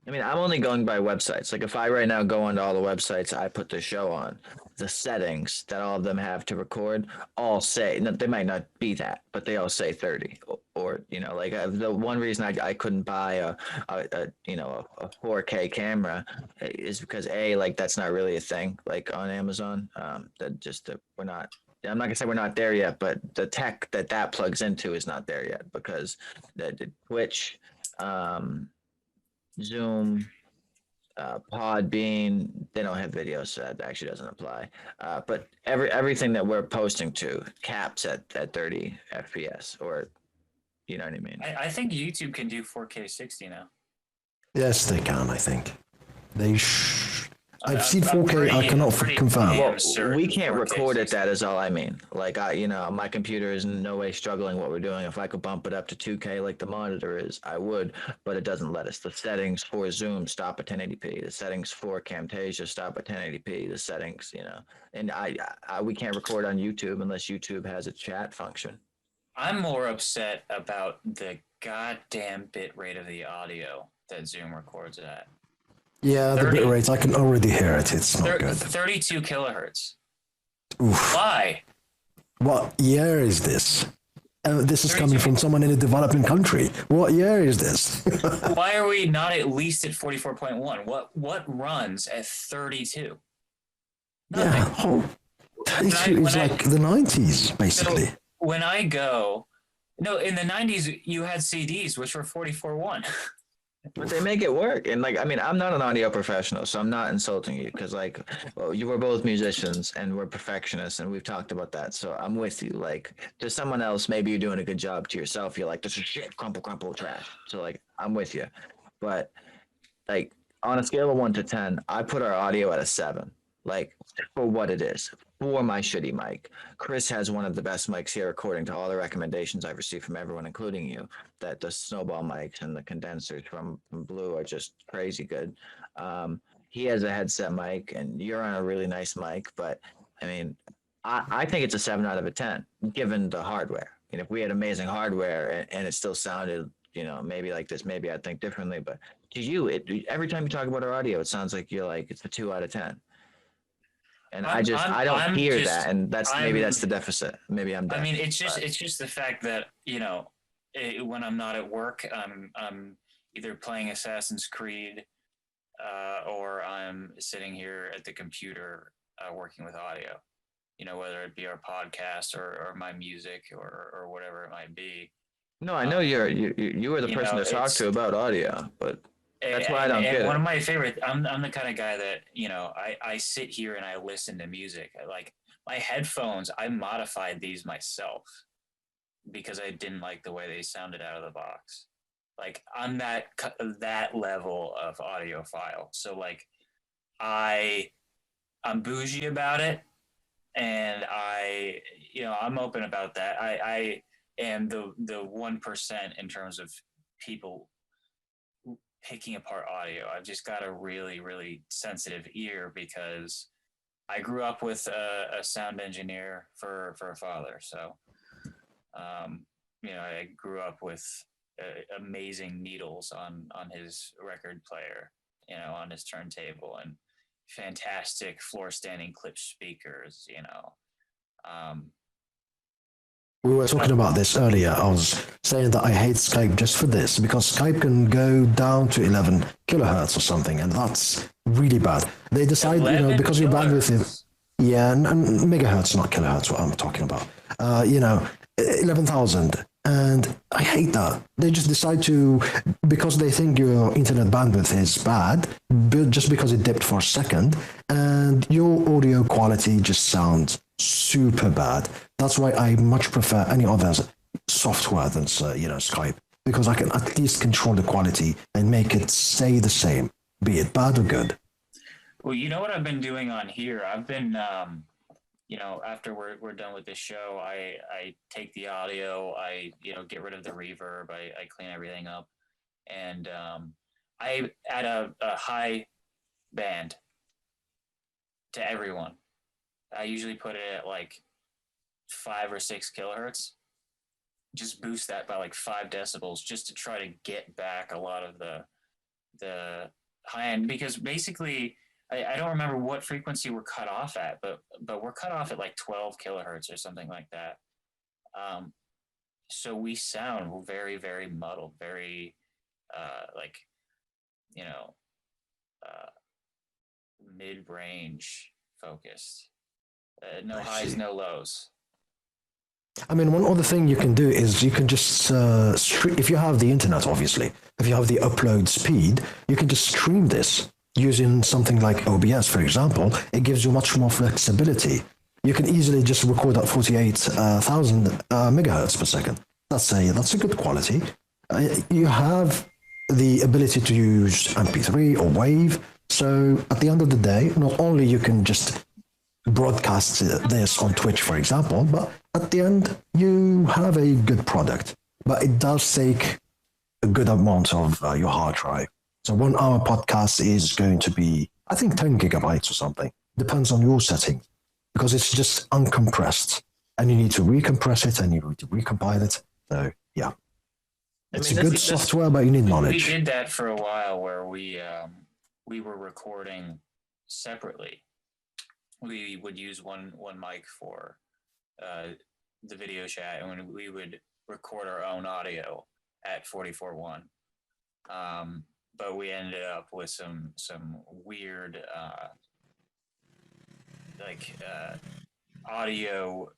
I mean, I'm only going by websites. Like if I right now go onto all the websites I put the show on, the settings that all of them have to record all say, they might not be that, but they all say 30 or the one reason I couldn't buy a 4K camera is because that's not really a thing like on Amazon. We're not. I'm not gonna say we're not there yet, but the tech that plugs into is not there yet because the Twitch, Zoom, Podbean, they don't have videos, so that actually doesn't apply. But everything that we're posting to caps at 30 FPS, or you know what I mean. I think YouTube can do 4K 60 now. Yes, they can. I think they. I've seen 4K. I cannot confirm. Well, we can't record at that. Is all I mean. Like my computer is in no way struggling what we're doing. If I could bump it up to 2K like the monitor is, I would. But it doesn't let us. The settings for Zoom stop at 1080p. The settings for Camtasia stop at 1080p. The settings, and we can't record on YouTube unless YouTube has a chat function. I'm more upset about the goddamn bit rate of the audio that Zoom records at. Yeah, the bit rate, I can already hear it. It's not good. 32 kilohertz. Oof. Why? What year is this? This is coming from someone in a developing country. What year is this? Why are we not at least at 44.1? What runs at 32? Nothing. Yeah, 32 is like the 90s, basically. So when I go, in the 90s, you had CDs, which were 44.1. But they make it work. And I'm not an audio professional, so I'm not insulting you because you were both musicians and we're perfectionists and we've talked about that. So I'm with you. Like to someone else, maybe you're doing a good job. To yourself, you're like, this is shit, crumple, trash. So I'm with you. But on a scale of 1 to 10, I put our audio at a 7. For what it is, for my shitty mic. Chris has one of the best mics here, according to all the recommendations I've received from everyone, including you, that the snowball mics and the condensers from Blue are just crazy good. He has a headset mic, and you're on a really nice mic, but I think it's a 7 out of 10, given the hardware. If we had amazing hardware and it still sounded, maybe like this, maybe I'd think differently, but to you, every time you talk about our audio, it sounds like you're like, it's a 2 out of 10. And I don't hear that, and that's the deficit. Maybe I'm deaf. It's just the fact that when I'm not at work, I'm either playing Assassin's Creed, or I'm sitting here at the computer working with audio. Whether it be our podcast or my music or whatever it might be. No, I know you were the person to talk to about audio, but. That's why I don't get it. One of my favorite, I'm the kind of guy that, I sit here and I listen to music. my headphones, I modified these myself because I didn't like the way they sounded out of the box. Like I'm that level of audiophile. So like I'm bougie about it, and I'm open about that. I am the 1% in terms of people picking apart audio. I've just got a really, really sensitive ear because I grew up with a sound engineer for a father. So, I grew up with amazing needles on his record player, on his turntable, and fantastic floor standing clip speakers, We were talking about this earlier. I was saying that I hate Skype just for this, because Skype can go down to 11 kilohertz or something, and that's really bad. They decide, because your bandwidth is, and megahertz, not kilohertz, what I'm talking about. 11,000. And I hate that. They just decide to, because they think your internet bandwidth is bad, just because it dipped for a second, and your audio quality just sounds super bad. That's why I much prefer any other software than Skype, because I can at least control the quality and make it stay the same, be it bad or good. Well, you know what I've been doing on here? I've been, after we're done with this show, I take the audio, I get rid of the reverb, I clean everything up, and I add a high band to everyone. I usually put it at like 5 or 6 kilohertz. Just boost that by like 5 decibels, just to try to get back a lot of the high end, because basically I don't remember what frequency we're cut off at, but we're cut off at like 12 kilohertz or something like that. So we sound very, very muddled, very mid-range focused. No highs, no lows. I mean, one other thing you can do is you can just, if you have the internet, obviously, if you have the upload speed, you can just stream this using something like OBS, for example. It gives you much more flexibility. You can easily just record at 48,000 megahertz per second. That's a good quality. You have the ability to use MP3 or WAV. So at the end of the day, not only you can just broadcast this on Twitch, for example, but at the end, you have a good product. But it does take a good amount of your hard drive. So 1 hour podcast is going to be, I think, 10 gigabytes or something. Depends on your setting, because it's just uncompressed, and you need to recompress it and you need to recompile it. So yeah, it's a good software, but you need knowledge. We did that for a while, where we were recording separately. We would use one mic for the video chat, and we would record our own audio at 44.1. But we ended up with some weird audio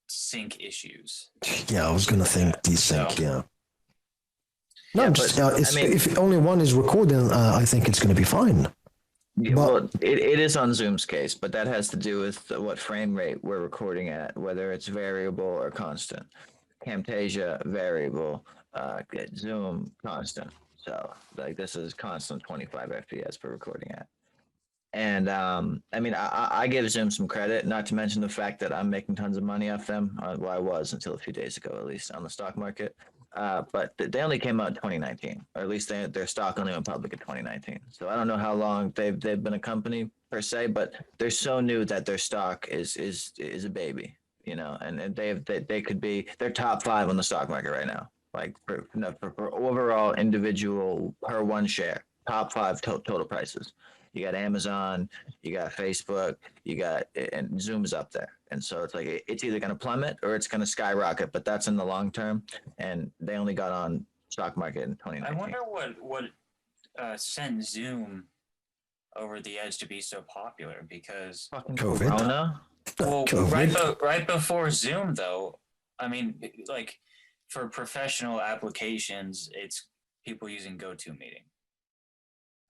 sync issues. Yeah, I was gonna think desync. Yeah. No, if only one is recording, I think it's gonna be fine. Yeah, well, it is on Zoom's case, but that has to do with what frame rate we're recording at, whether it's variable or constant. Camtasia, variable, Zoom, constant. So this is constant 25 FPS per recording at. And I give Zoom some credit, not to mention the fact that I'm making tons of money off them. Well, I was until a few days ago, at least on the stock market. But they only came out in 2019, or at least their stock only went public in 2019. So I don't know how long they've been a company per se, but they're so new that their stock is a baby, and they could be, they're top 5 on the stock market right now. Like for overall individual per one share, top 5 total prices. You got Amazon, you got Facebook, and Zoom is up there. And so it's like, it's either going to plummet or it's going to skyrocket, but that's in the long term. And they only got on stock market in 2019. I wonder what sent Zoom over the edge to be so popular, because COVID. Corona? Well, COVID. Right before Zoom, though, I mean, like for professional applications, it's people using GoToMeeting.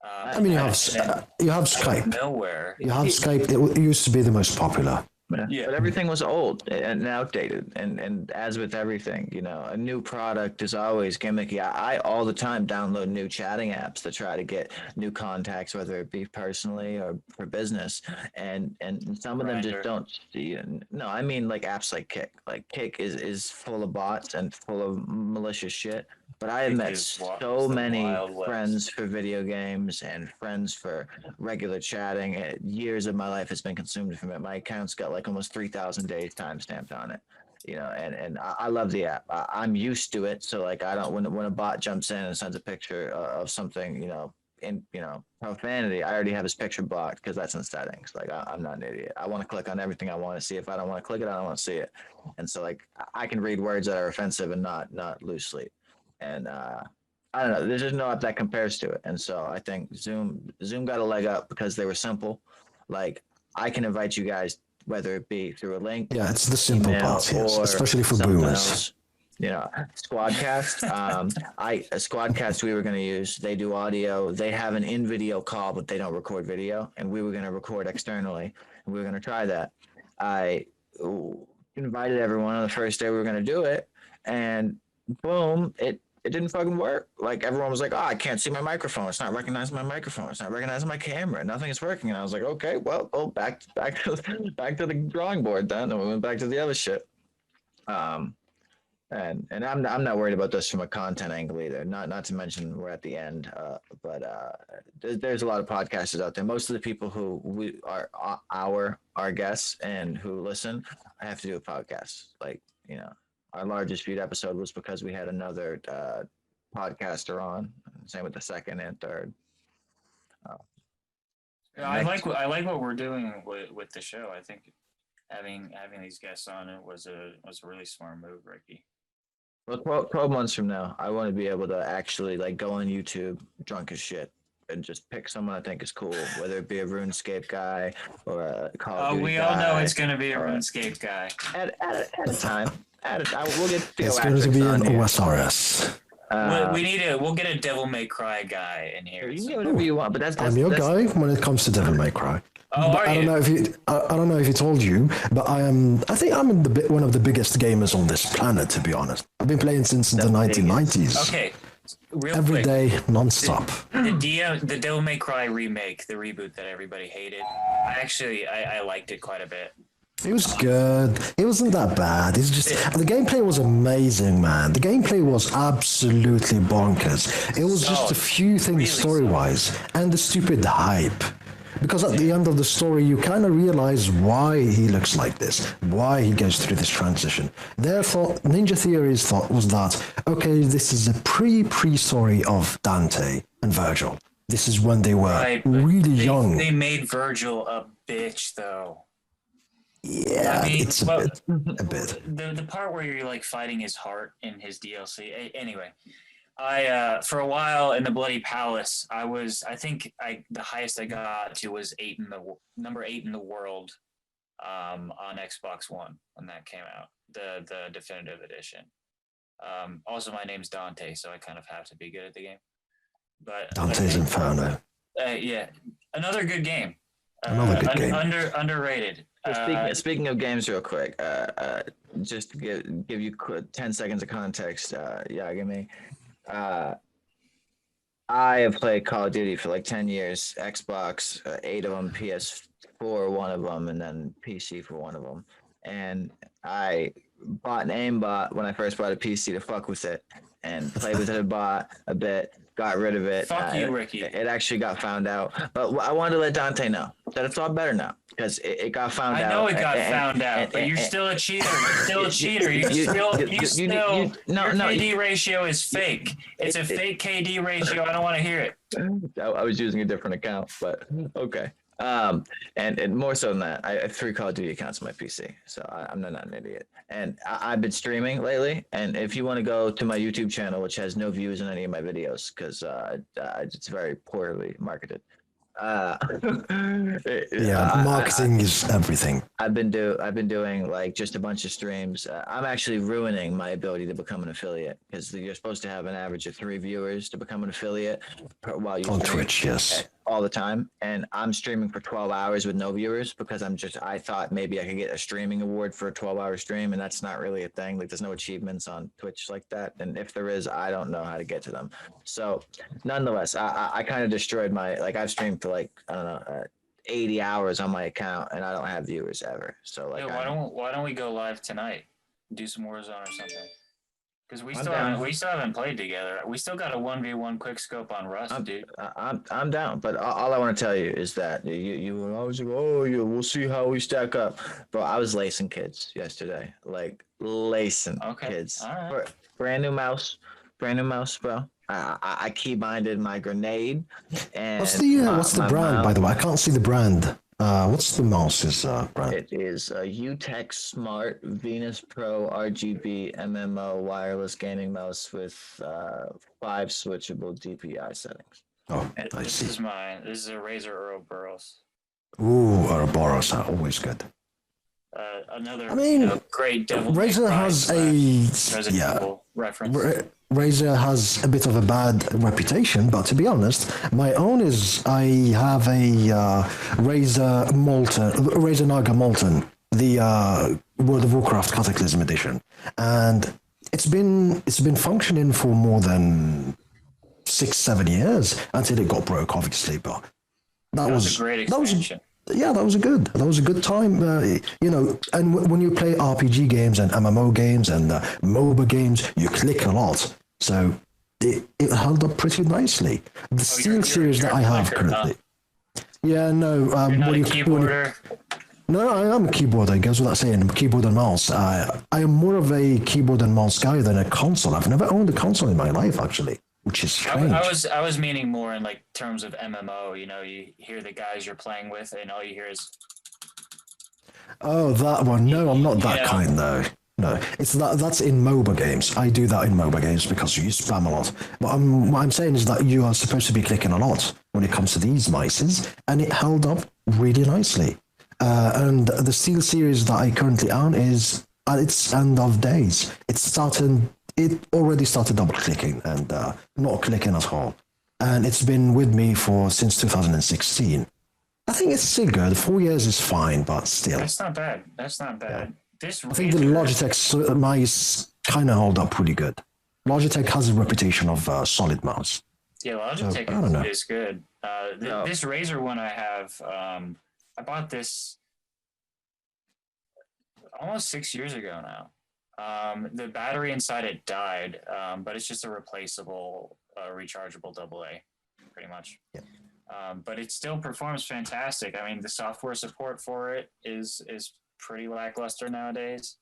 You have Skype. Nowhere. You have Skype. It used to be the most popular. Yeah. But everything was old and outdated, and as with everything, a new product is always gimmicky. I all the time download new chatting apps to try to get new contacts, whether it be personally or for business, and some of them just Grindr. don't. No, I mean like apps like Kick. Like Kick is full of bots and full of malicious shit. But I have Kick met is so the many Wild West. friends for video games and friends for regular chatting. Years of my life has been consumed from it. My account's got like almost 3,000 days timestamped on it. And I love the app. I'm used to it, so like I don't when a bot jumps in and sends a picture of something, in profanity, I already have his picture blocked because that's in settings. Like I'm not an idiot. I want to click on everything I want to see. If I don't want to click it, I don't want to see it. And so like I can read words that are offensive and not lose sleep. And I don't know. There's just no app that compares to it. And so I think Zoom got a leg up because they were simple. Like I can invite you guys, whether it be through a link. Yeah, it's the simple email, parts, yes, or especially for something boomers. else. Squadcast. Squadcast we were going to use. They do audio. They have an in-video call, but they don't record video. And we were going to record externally. And we were going to try that. I invited everyone on the first day we were going to do it, and boom, it didn't fucking work. Like everyone was like, "Oh, I can't see my microphone. It's not recognizing my microphone. It's not recognizing my camera. Nothing is working." And I was like, "Okay, well, go back to the drawing board then." And we went back to the other shit. And I'm not worried about this from a content angle either. Not to mention we're at the end, but there's a lot of podcasters out there. Most of the people who we are our guests and who listen, I have to do a podcast. Like our largest viewed episode was because we had another podcaster on. Same with the second and third. I like what we're doing with the show. I think having these guests on it was a really smart move, Ricky. Well, 12 months from now, I want to be able to actually like go on YouTube drunk as shit and just pick someone I think is cool, whether it be a RuneScape guy or a Call of Duty we guy. all know it's going to be a RuneScape guy. At a time. We'll get It's going to be an OSRS. We'll get a Devil May Cry guy in here. You can get whatever you want, but that's I'm your guy when it comes to Devil May Cry. Oh, I don't know if he told you, but I think I'm one of the biggest gamers on this planet, to be honest. I've been playing since the 1990s. Okay, every day, non-stop. The Devil May Cry remake, the reboot that everybody hated. I liked it quite a bit. It was good. It wasn't that bad. It's just the gameplay was amazing, man. The gameplay was absolutely bonkers. It was just a few things really story-wise, and the stupid hype. Because at the end of the story, you kind of realize why he looks like this, why he goes through this transition. Therefore, Ninja Theory's thought was that, okay, this is a pre-story of Dante and Virgil. This is when they were really young. They made Virgil a bitch, though. Yeah, it's a bit. The part where you're like fighting his heart in his DLC. Anyway, I for a while in the Bloody Palace, I think the highest I got to was number 8 in the world, on Xbox One when that came out, the definitive edition. Also, my name's Dante, so I kind of have to be good at the game. But Dante's Inferno. Yeah, another good game. Another good game. Underrated. Speaking of games, real quick, just to give you 10 seconds of context, Yagami. I have played Call of Duty for like 10 years, Xbox, 8 of them, PS4, 1 of them, and then PC for 1 of them. And I bought an aimbot when I first bought a PC to fuck with it and played with it a bit. Got rid of it. Fuck you, Ricky. It actually got found out. But I wanted to let Dante know that it's all better now because it got found out. I know it got found out, but you're still a cheater. You're still a cheater. Your KD ratio is fake. It's a fake KD ratio. I don't want to hear it. I was using a different account, but okay. And more so than that, I have 3 Call of Duty accounts on my PC, so I'm not an idiot. And I've been streaming lately, and if you want to go to my YouTube channel, which has no views in any of my videos, because it's very poorly marketed. Marketing is everything. I've been doing like just a bunch of streams. I'm actually ruining my ability to become an affiliate because you're supposed to have an average of 3 viewers to become an affiliate while you on Twitch. Yes. all the time, and I'm streaming for 12 hours with no viewers because I thought maybe I could get a streaming award for a 12-hour stream, and that's not really a thing. Like, there's no achievements on Twitch like that, and if there is, I don't know how to get to them. So, nonetheless, I kind of destroyed I've streamed for like, I don't know, 80 hours on my account, and I don't have viewers ever. So like, why don't we go live tonight? Do some Warzone or something. Because we still haven't played together. We still got a 1v1 quick scope on Rust, dude. I'm down, but all I want to tell you is that you were always like, oh yeah, we'll see how we stack up. Bro, I was lacing kids yesterday, like lacing kids. All right. Brand new mouse, bro. I keybinded my grenade. And what's the brand, by the way? I can't see the brand. What's the mouse's brand? It is a UTech Smart Venus Pro RGB MMO wireless gaming mouse with 5 switchable DPI settings. Oh, I see. This is mine. This is a Razer Ouroboros. Ooh, Ouroboros are always good. Another great Devil Razer has reference. Razer has a bit of a bad reputation, but to be honest, my own is I have a Razer Naga Molten, the World of Warcraft Cataclysm edition, and it's been functioning for more than 6-7 years until it got broke, obviously. But that was a great expansion. That was a good time, and when you play RPG games and MMO games and MOBA games, you click a lot, so it held up pretty nicely. The Steel series that I have currently. You're not a keyboarder? No, I am a keyboarder, it goes without saying, keyboard and mouse. I am more of a keyboard and mouse guy than a console. I've never owned a console in my life, actually. Which is strange. I was meaning more in like terms of MMO. You hear the guys you're playing with, and all you hear is. Oh, that one. No, I'm not that kind though. No, it's that's in MOBA games. I do that in MOBA games because you spam a lot. But what I'm saying is that you are supposed to be clicking a lot when it comes to these mices, and it held up really nicely. And the Steel series that I currently own is at its end of days. It already started double clicking and not clicking at all. And it's been with me since 2016. I think it's still good. 4 years is fine, but still. That's not bad. Yeah. I think the Logitech mice kind of hold up pretty good. Logitech has a reputation of solid mouse. Yeah, Logitech is good. This Razer one I have, I bought this almost 6 years ago now. The battery inside it died, but it's just a replaceable, rechargeable AA, pretty much. Yeah. But it still performs fantastic. I mean, the software support for it is pretty lackluster nowadays.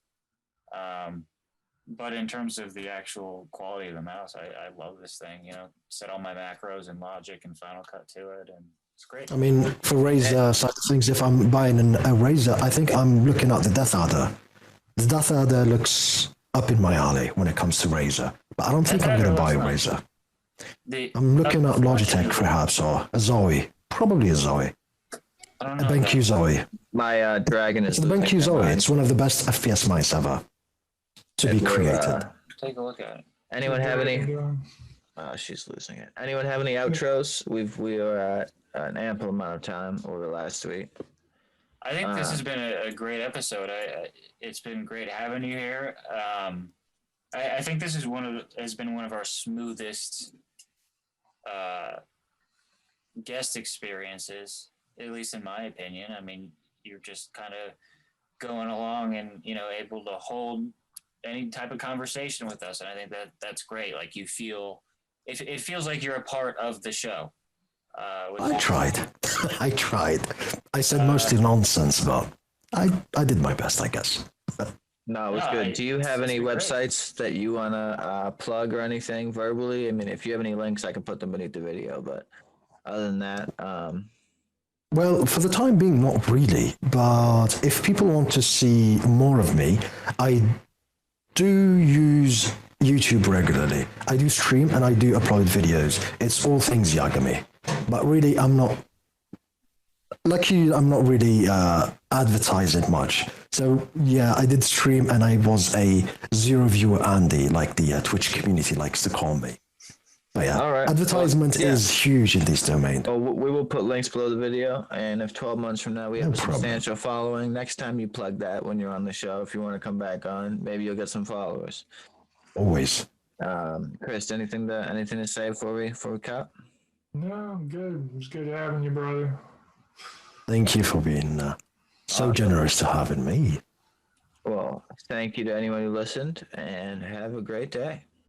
But in terms of the actual quality of the mouse, I love this thing. Set all my macros in Logic and Final Cut to it, and it's great. I mean, for Razer side of things, if I'm buying a Razer, I think I'm looking at the Death Adder. The Death Adder looks up in my alley when it comes to Razer, but I don't think I'm going to buy a Razer. I'm looking at Logitech perhaps, or a Zoe, probably a Zoe. A BenQ Zoe. My Dragon is the BenQ Zoe. It's one of the best FPS mice ever to be created. Take a look at it. Anyone have any? Oh, she's losing it. Anyone have any outros? We are at an ample amount of time over the last week. I think this has been a great episode. It's been great having you here. I think this is has been one of our smoothest guest experiences, at least in my opinion. I mean, you're just kind of going along and able to hold any type of conversation with us, and I think that's great. Like, you feel it feels like you're a part of the show. I tried. I said mostly nonsense, but I did my best, I guess. No, it was good. Do you have any websites that you want to plug or anything verbally? I mean, if you have any links, I can put them beneath the video. But other than that, well, for the time being, not really. But if people want to see more of me, I do use YouTube regularly. I do stream and I do upload videos. It's all things Yagami. But really, I'm not really advertising much. So yeah, I did stream and I was a zero viewer Andy, like the Twitch community likes to call me. But yeah, All right. advertisement Well, yeah. is huge in this domain. Oh, we will put links below the video, and if 12 months from now we have No a problem. substantial following, next time you plug that when you're on the show, if you want to come back on, maybe you'll get some followers. Always. Chris, anything to say before we cut? No, I'm good. It was good having you, brother. Thank you for being so generous to having me. Well, thank you to anyone who listened, and have a great day.